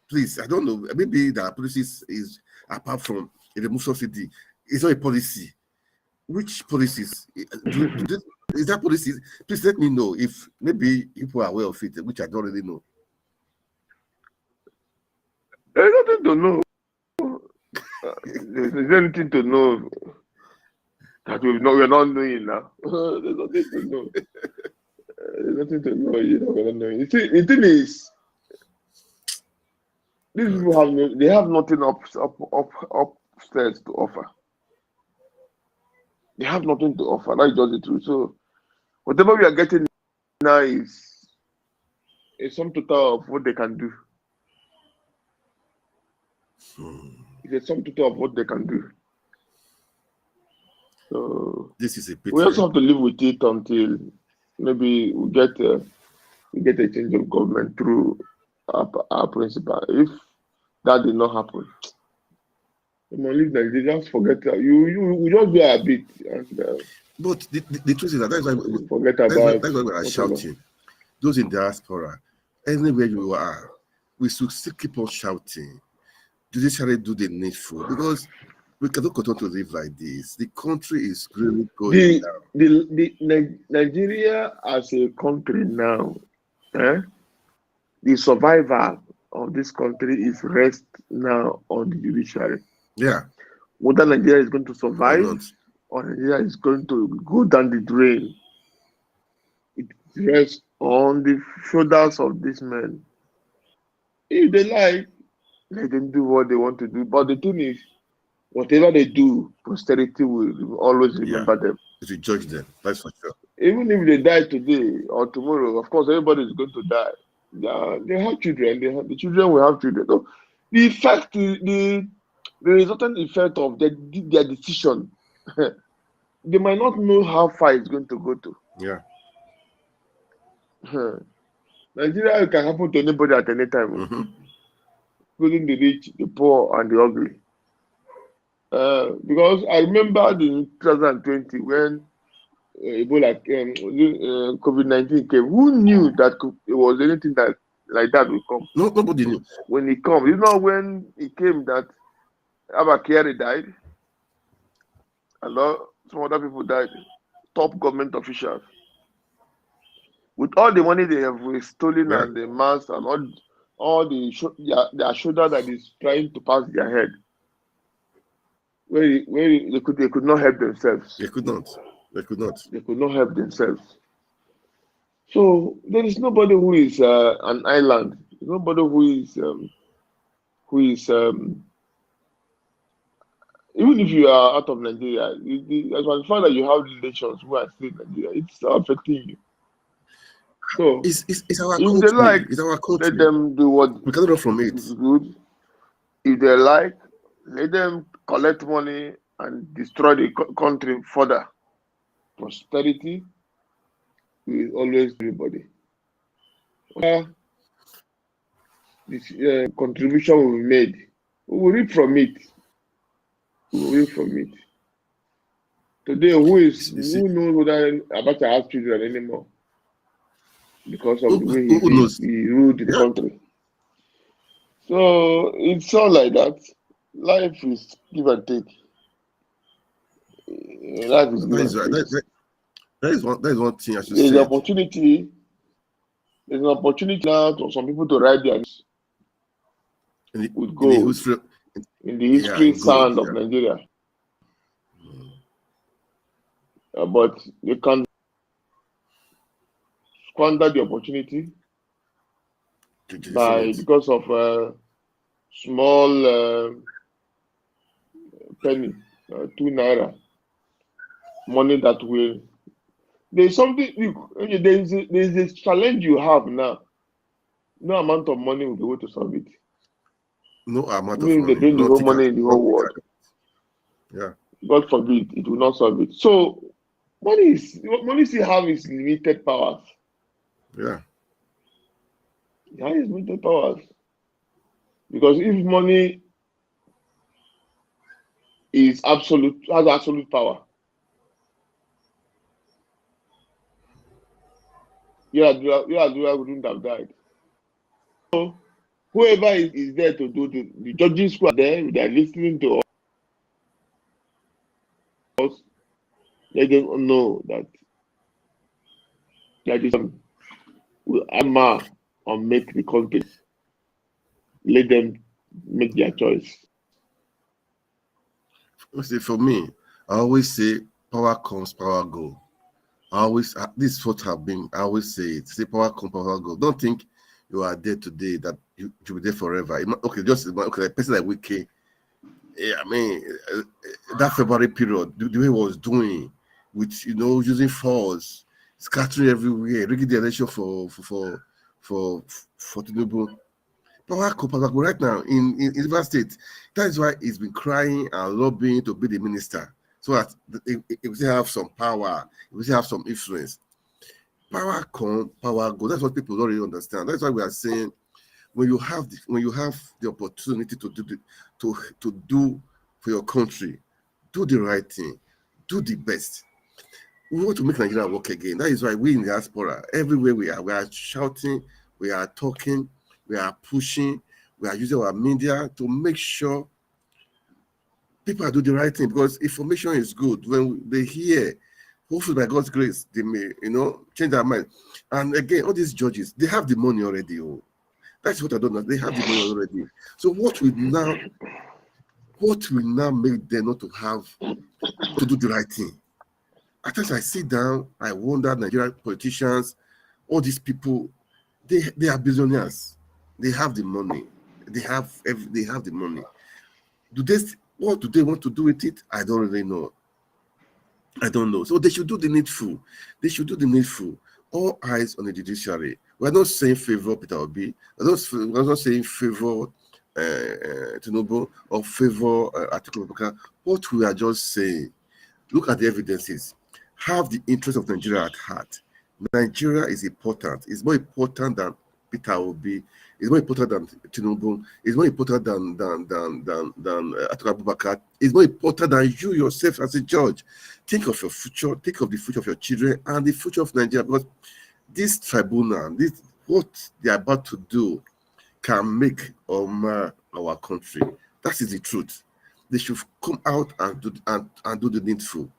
Please, I don't know. Maybe the policy is apart from a remove subsidy. It's not a policy. Which policies? Is that policies? Please let me know if maybe people are aware of it, which I don't really know. There's nothing to know. There's anything to know that we're not knowing now. There's nothing to know. There's nothing to know. We're not knowing. The thing is, these people have nothing upstairs to offer. They have nothing to offer. That's just the truth. So whatever we are getting now is a sum total of what they can do. It's a sum total of what they can do. So this is a pity. We also have to live with it until maybe we get a change of government through our principal. If that did not happen, they just forget that you just be a bit. But the truth is that that's why we are shouting. Those in diaspora, anywhere you are, we should still keep on shouting. Judiciary do the needful, because we cannot continue to live like this. The country is really going down. Nigeria as a country now, the survival of this country is rest now on the judiciary. Yeah. Whether Nigeria is going to survive or Nigeria is going to go down the drain, it rests on the shoulders of these men. If they like, let them do what they want to do. But the thing is, whatever they do, posterity will always remember them. It will judge them, that's for sure. Even if they die today or tomorrow, of course, everybody is going to die. They have children. The children will have children. So the effect, the resultant effect of their decision, they might not know how far it's going to go to. Yeah. Nigeria can happen to anybody at any time, including the rich, the poor, and the ugly. Because I remember in 2020 when Ebola COVID-19 came, who knew that it was anything like that will come? Nobody knew. When it comes, when it came that Abakari died, and some other people died, top government officials. With all the money they have stolen and the mask and all their shoulder that is trying to pass their head, where they could not help themselves. They could not help themselves. So there is nobody who is an island. Nobody who is even if you are out of Nigeria, as the fact that you have relations who are still in Nigeria, it's affecting you. So it's our if country. they like, it's our country. Let them do what we cannot run from it. is good. If they like, let them collect money and destroy the country further. Prosperity will always be everybody. This contribution will be made. We will reap from it. Today, who knows whether Abacha has children anymore? Because of the way he ruled the country. So it's all like that. Life is give and take. Life is give and take. That is one thing I should say. There's an opportunity now for some people to write their news with gold in the history sand of Nigeria. But they can squander the opportunity because of small penny, 2 naira, money that will. There's something. There's a challenge you have now. No amount of money will be able to solve it. No amount of Even if they money. bring the whole money in the whole world. Yeah. God forbid, it will not solve it. So money still have its limited powers. Yeah. It has its limited powers. Because if money has absolute power, Yar'Adua wouldn't have died. So whoever is there to do the judges who are there, they are listening to us. Let them know that is will hammer or make the country. Let them make their choice. For me, I always say power comes, power go. This is what I've been. I always say it. Say power comes, power go. Don't think you are there today that you will be there forever. Okay, the person like Wiki. Yeah, I mean that February period, the way he was doing with using force, scattering everywhere, rigging the election for Tinubu. Power right now in River State. That is why he's been crying and lobbying to be the minister, so that he will still have some power, he will still have some influence. Power come, power go. That's what people don't really understand. That's why we are saying when you have the opportunity to do for your country, do the right thing, do the best. We want to make Nigeria work again. That is why we in the diaspora, everywhere we are shouting, we are talking, we are pushing, we are using our media to make sure people do the right thing, because information is good. When they hear, hopefully by God's grace, they may, change their mind. And again, all these judges, they have the money already. That's what I don't know. They have the money already. So what will now make them not to have to do the right thing? At times I sit down, I wonder, Nigerian politicians, all these people, they are billionaires. They have the money. They have the money. What do they want to do with it? I don't really know. I don't know. So they should do the needful. All eyes on the judiciary. We're not saying favor Peter Obi. We're not saying favor Tinubu or favor Atiku Abubakar. What we are just saying, look at the evidences. Have the interest of Nigeria at heart. Nigeria is important. It's more important than Peter Obi. It's more important than Tinubu. It's more important than Atiku Abubakar. It's more important than you yourself as a judge. Think of your future. Think of the future of your children and the future of Nigeria. Because this tribunal, what they are about to do, can make or mar our country. That is the truth. They should come out and do the needful.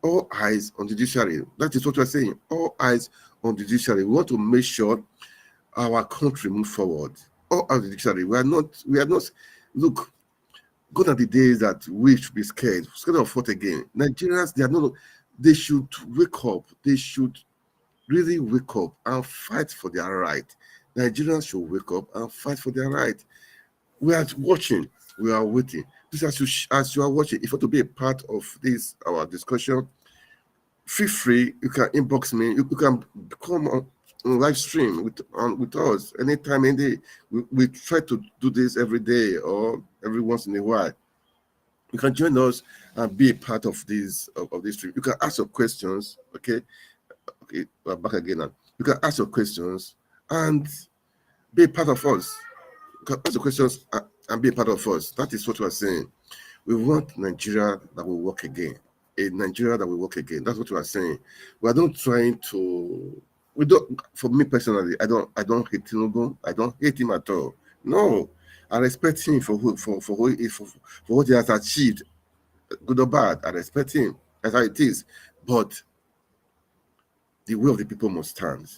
All eyes on the judiciary. That is what we're saying. All eyes on the judiciary. We want to make sure our country move forward. All eyes on the judiciary. We are not. Look, gone are the days that we should be scared of what again. Nigerians, they should wake up. They should really wake up and fight for their right. Nigerians should wake up and fight for their right. We are watching. We are waiting. As you are watching, if you want to be a part of this, our discussion, feel free. You can inbox me. You can come on live stream with us anytime, any day. We try to do this every day or every once in a while. You can join us and be a part of this stream. You can ask your questions. Okay, we're back again now. You can ask your questions and be a part of us. You can ask your questions and be a part of us. That is what we're saying. We want Nigeria that will work again. A Nigeria that will work again. That's what we are saying. We are not trying to. We don't. For me personally, I don't hate Tinubu. I don't hate him at all. No, I respect him for what he has achieved, good or bad. I respect him. That's how it is. But the will of the people must stand.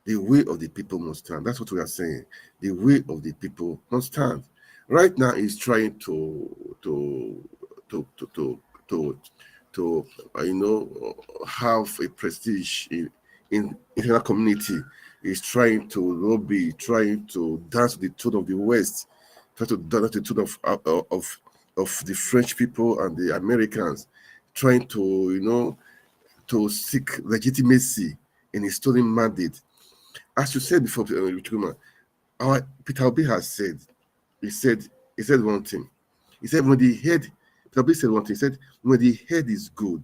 The way of the people must stand. That's what we are saying. The way of the people must stand. Right now, he's trying to have a prestige in the community. He's trying to lobby, trying to dance to the tune of the West. try to do the tune of the French people and the Americans, trying to, to seek legitimacy in his stolen mandate. As you said before, our Peter Obi has said, he said one thing. He said when the head, Peter Obi said one thing. He said when the head is good,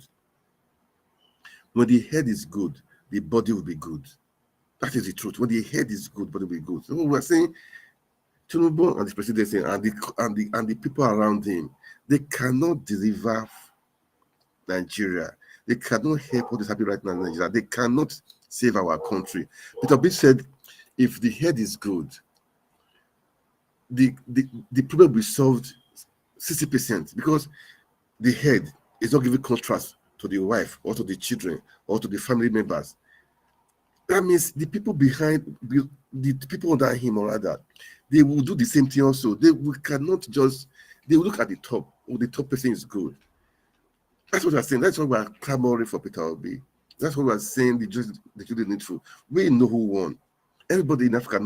the body will be good. That is the truth. When the head is good, body will be good. So we're saying Tinubu and the presidency and the people around him, they cannot deliver Nigeria. They cannot help what is happening right now in Nigeria. They cannot save our country. Peter Obi said, if the head is good, the problem will be solved 60%, because the head is not giving contrast to the wife or to the children or to the family members. That means the people behind, the people under him or other, they will do the same thing also. They will look at the top. Oh, the top person is good. That's what we're saying. That's what we're clamoring for Peter Obi. That's what we're saying the Jews needful. We know who won. Everybody in Africa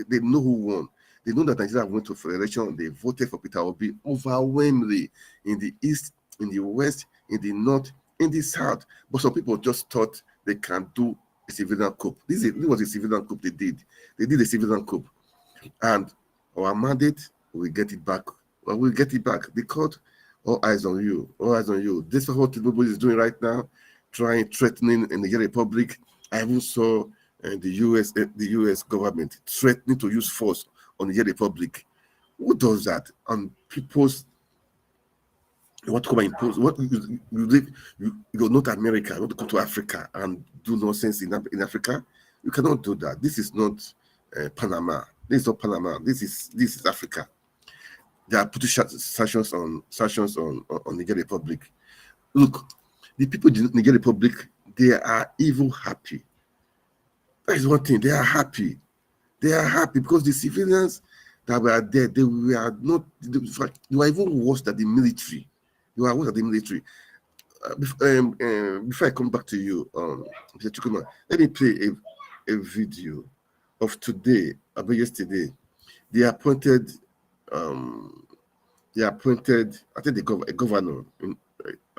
they know who won. They know that Nigeria went to for election. They voted for Peter Obi overwhelmingly in the east, in the west, in the north, in the south. But some people just thought they can do a civilian coup. This was a civilian coup they did. They did a civilian coup. And our mandate, we get it back. Well, we'll get it back. The court, all eyes on you. All eyes on you. This is what Tinubu is doing right now, threatening in the Niger Republic. I even saw the US government threatening to use force on the Niger Republic. Who does that? And people's want to come and impose what you go North America, you want to come to Africa and do nonsense in Africa. You cannot do that. This is not Panama. This is not Panama. This is Africa. They are putting sanctions on Niger Republic. Look, the people in Niger Republic, they are even happy. That is one thing. They are happy. They are happy because the civilians that were there, they were not. They were even worse than the military. They were worse than the military. Before I come back to you, Mr. Chukuma, let me play a video of today, about yesterday. They appointed, I think a governor.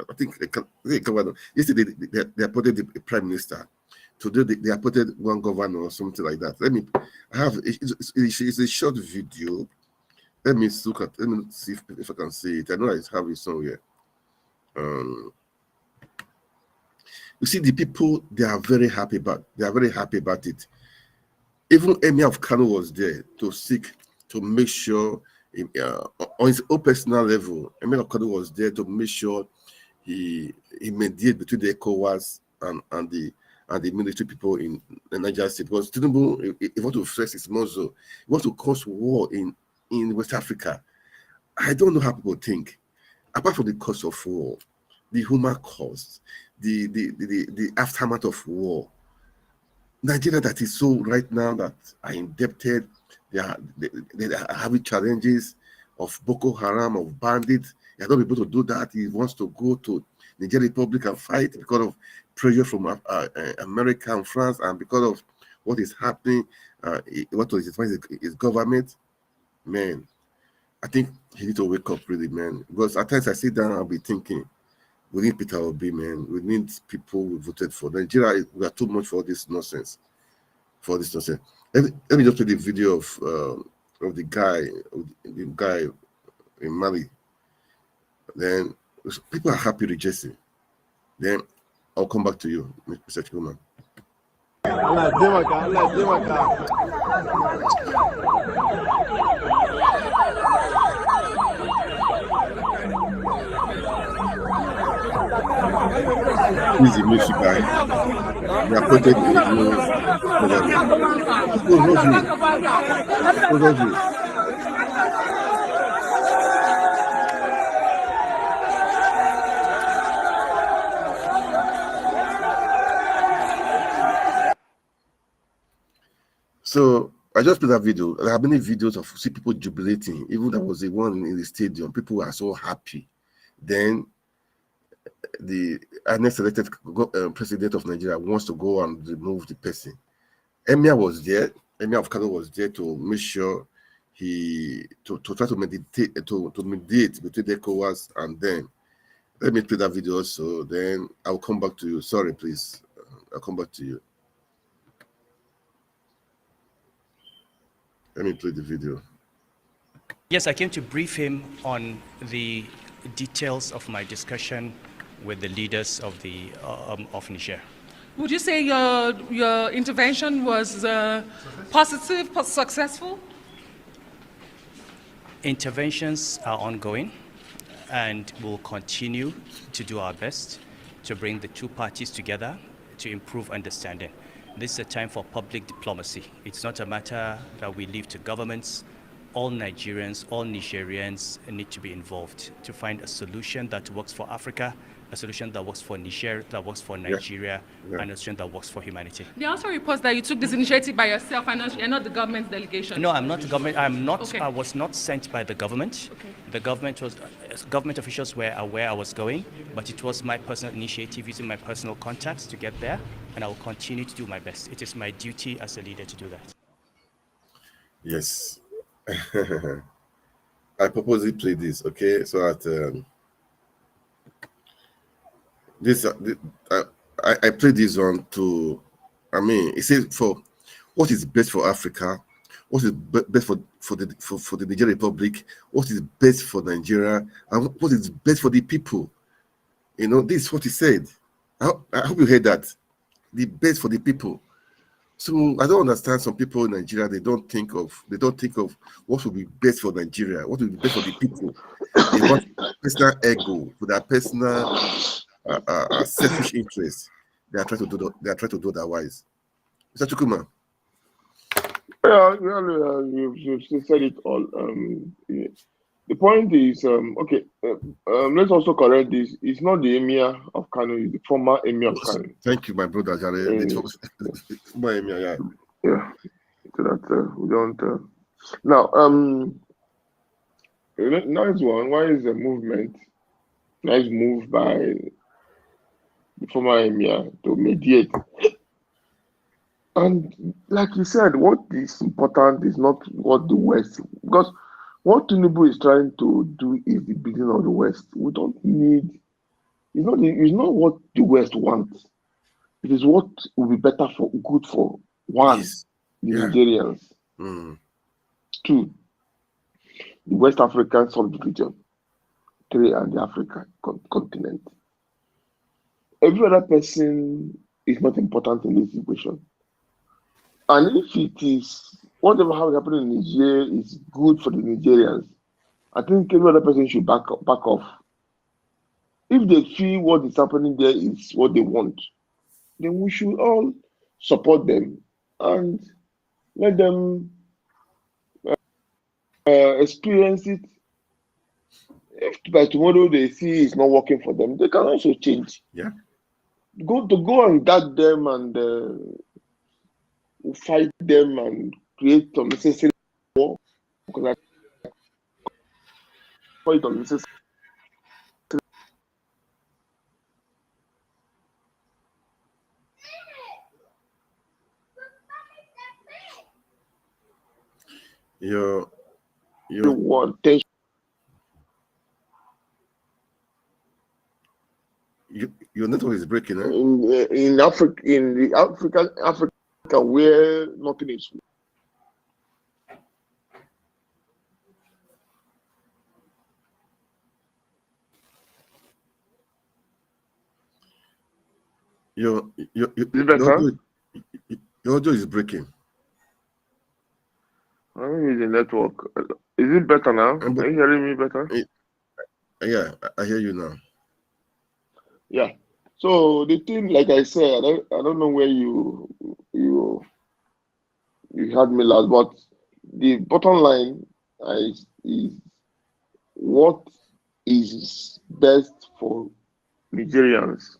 I think a governor. Yesterday they appointed a prime minister. Today they appointed one governor or something like that. It's a short video. Let me see if I can see it. I know I have it somewhere. You see, the people, they are very happy about it. Even Emir of Kano was there to make sure on his own personal level. Emir of Kano was there to make sure he mediated between the Ecowas and the military people in Niger State. Because Tinubu, he wants to flex his muscle. He wants to cause war in West Africa. I don't know how people think. Apart from the cost of war, the human cost, the aftermath of war, Nigeria that is so right now that are indebted, they are having challenges of Boko Haram, of bandits. They are not able to do that. He wants to go to Niger Republic and fight because of pressure from America and France, and because of what is happening, what is his government. Man, I think he needs to wake up really, man. Because at times I sit down, I'll be thinking, we need Peter Obi, man. We need people we voted for. Nigeria, we are too much for this nonsense. Let me just play the video of the guy in Mali. Then people are happy with Jesse. Then I'll come back to you, Mr. Chikuma. Who's the military guy? They appointed a new government. Who knows you? So I just played that video. There are many videos of people jubilating. Even there was the one in the stadium. People were so happy. Then the next elected president of Nigeria wants to go and remove the person. Emir was there. Emir of Kano was there to make sure to try to mediate between the Ecowas and then. Let me play that video also, then I'll come back to you. Sorry, please. I'll come back to you. Let me play the video. Yes, I came to brief him on the details of my discussion with the leaders of Niger. Would you say your intervention was positive, successful? Interventions are ongoing, and we'll continue to do our best to bring the two parties together to improve understanding. This is a time for public diplomacy. It's not a matter that we leave to governments. All Nigerians, all Nigerians need to be involved to find a solution that works for Africa, a solution that works for Niger, that works for Nigeria, and a solution that works for humanity. There are also reports that you took this initiative by yourself and you're not the government's delegation. No, I'm not the government. I'm not. Okay. I was not sent by the government. Okay. The government officials were aware I was going, but it was my personal initiative using my personal contacts to get there, and I will continue to do my best. It is my duty as a leader to do that. Yes. I purposely play this, okay, so that I play this on to, it says for what is best for Africa, what is best for the Niger Republic, what is best for Nigeria, and what is best for the people. You know, this is what he said. I hope you heard that. The best for the people. So I don't understand some people in Nigeria. They don't think of what would be best for Nigeria, what would be best for the people. They want personal ego, for their personal selfish interests. They are trying to do otherwise. Mr. Chukuma. Yeah, you've said it all. The point is, let's also correct this. It's not the Emir of Kano, it's the former Emir of Kano. Thank you, my brother. My Emir, yeah. Yeah, so that we don't. Now, nice one. Why is the movement? Nice move by the former Emir to mediate. And like you said, what is important is not what the West, because what Tinubu is trying to do is the building of the West. We don't need, it's not what the West wants. It is what will be better for, good for, one, the Nigerians. Two, the West African sub-region. Three, and the African continent. Every other person is not important in this equation. And if it is, whatever has happened in Niger is good for the Nigerians, I think every other person should back off. If they feel what is happening there is what they want, then we should all support them and let them experience it. If by tomorrow they see it's not working for them, they can also change. Yeah. Go and guard them and fight them and create unnecessary war, because I fight unnecessary. Your network is breaking, eh? In Africa where nothing is. Your audio is breaking. I'm using network. Is it better now? Are you hearing me better? Yeah, I hear you now. Yeah. So the thing, like I said, I don't know where you had me last, but the bottom line is what is best for Nigerians.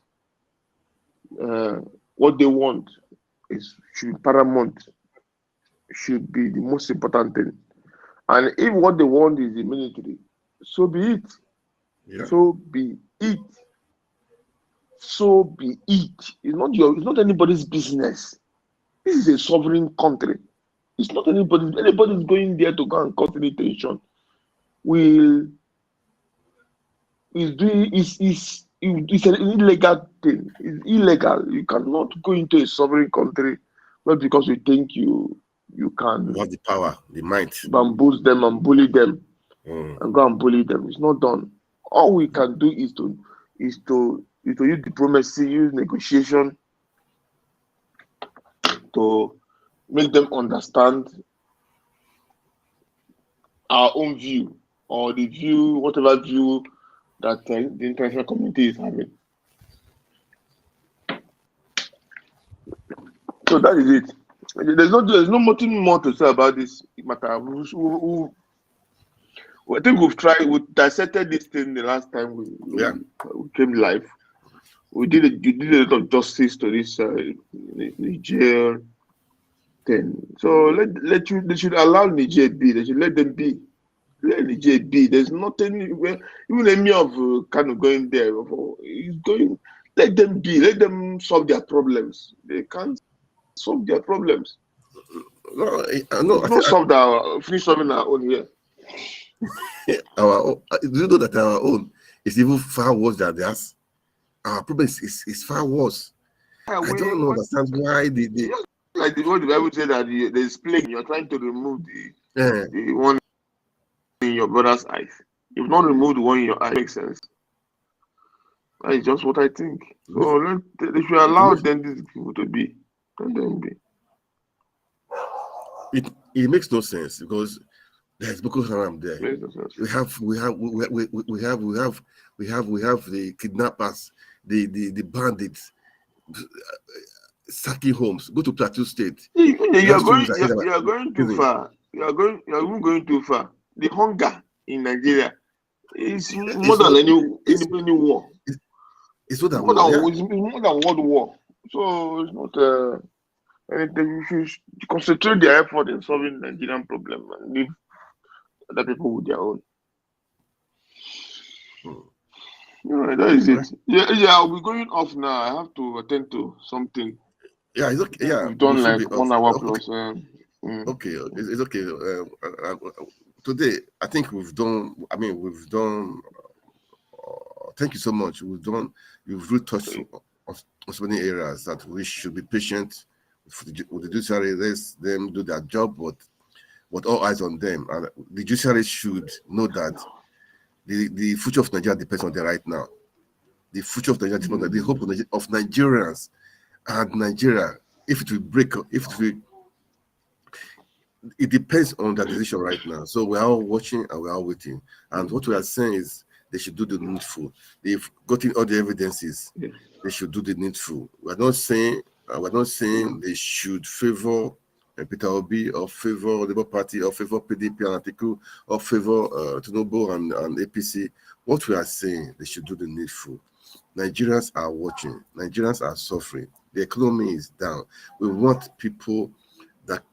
What they want should be paramount, should be the most important thing. And if what they want is the military, so be it. Yeah. So be it. So be it. It's not anybody's business. This is a sovereign country. It's not anybody. Anybody's going there to go and cause any tension. Will is doing is it's an illegal thing. It's illegal. You cannot go into a sovereign country not because you think you can have the power, the might, bamboozle them and bully them, and go and bully them. It's not done. All we can do is to use diplomacy, use negotiation to make them understand our own view, or the view, whatever view that the international community is having. So that is it. There's no nothing more to say about this matter. I think we dissected this thing the last time we came live. We did a lot of justice to this Niger thing. So they should allow Niger be. They should let them be. Let Niger be. There's nothing. Even Emir of kind of going there. He's going. Let them be. Let them solve their problems. They can't solve their problems. No, finish solving our own here. Our own, do you know that our own is even far worse than theirs? Our problem is far worse. I don't understand why they like what the Bible said that there's plague. You're trying to remove the one in your brother's eyes. You've not removed the one in your eye. Makes sense. That is just what I think. So they should allow them these people to be. Let them be. It makes no sense because there's Boko Haram there. We have the kidnappers, the bandits, sacking homes. Go to Plateau State. You are going too far. You are even going too far. The hunger in Nigeria is more than any war. It's more than world war. So it's not anything. You should concentrate their effort in solving the Nigerian problem and leave other people with their own. That is it. Yeah, I'll be going off now. I have to attend to something. Yeah, it's okay. Yeah, we've done like 1 hour plus. Okay, it's okay. Today, I think we've done. Thank you so much. You've really touched on so many areas that we should be patient with the judiciary. Let them do their job, but all eyes on them. And the judiciary should know that the future of Nigeria depends on them right now. The future of Nigeria depends on the hope of Nigerians and Nigeria. If it will break, it depends on their decision right now. So we are all watching and we are all waiting. And what we are saying is they should do the needful. They've gotten all the evidences. They should do the needful. We're not saying they should favor Peter Obi or favor Labour Party or favor PDP and Atiku or favor Tinubu and APC. What we are saying, they should do the needful. Nigerians are watching. Nigerians are suffering. The economy is down. We want people that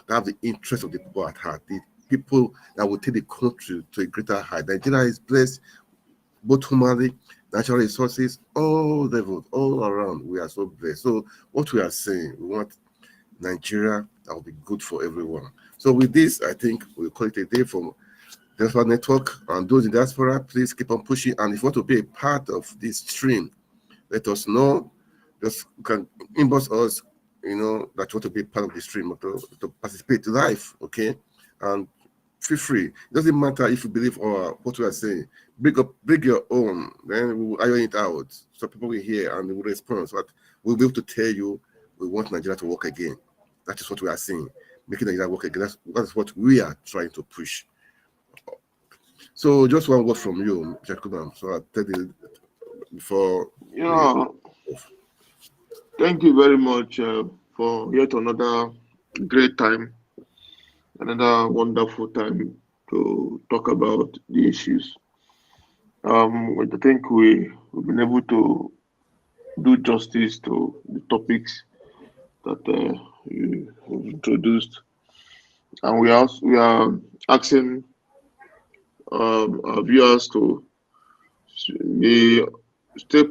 have the interest of the people at heart. The people that will take the country to a greater height. Nigeria is blessed, both humanly, natural resources, all levels, all around. We are so blessed. So what we are saying, we want Nigeria that will be good for everyone. So with this, I think we'll call it a day from Diaspora Network. And those in diaspora, please keep on pushing. And if you want to be a part of this stream, let us know. Just you can inbox us, that you want to be part of the stream or to participate live, okay? And feel free. It doesn't matter if you believe or what we are saying. Bring your own. Then we will iron it out so people will hear and they will respond. So that we'll be able to tell you we want Nigeria to work again. That is what we are saying. Making Nigeria work again. That's what we are trying to push. So just one word from you, Jacob. So I'll tell you before. Thank you very much for yet another great time, another wonderful time to talk about the issues. I think we've been able to do justice to the topics that you introduced, and we are asking our viewers to stay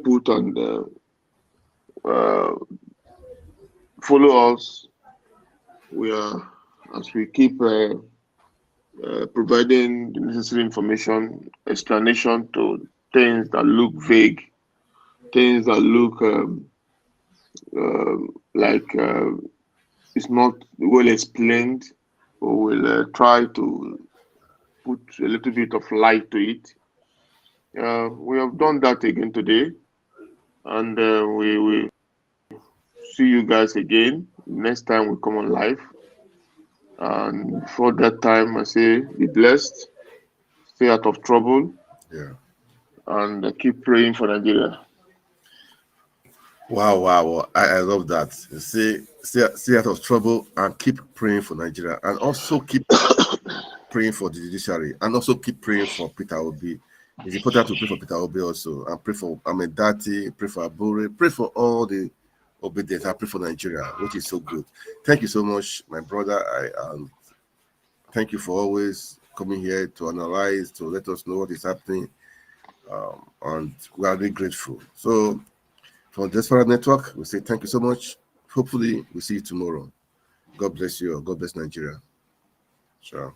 put and follow us. We are as we keep providing the necessary information, explanation to things that look vague, things that look like it's not well explained. We will try to put a little bit of light to it. We have done that again today, and we will see you guys again next time we come on live. And before that time, I say be blessed, stay out of trouble, and keep praying for Nigeria. Wow. I love that. Stay out of trouble and keep praying for Nigeria, and also keep praying for the judiciary, and also keep praying for Peter Obi. It's important to pray for Peter Obi also, and pray for Amedati, pray for Abure, pray for all the obedience, and pray for Nigeria, which is so good. Thank you so much, my brother. Thank you for always coming here to analyze, to let us know what is happening, and we are really grateful. So, from Desperate Network, we say thank you so much. Hopefully, we see you tomorrow. God bless you. God bless Nigeria. Ciao.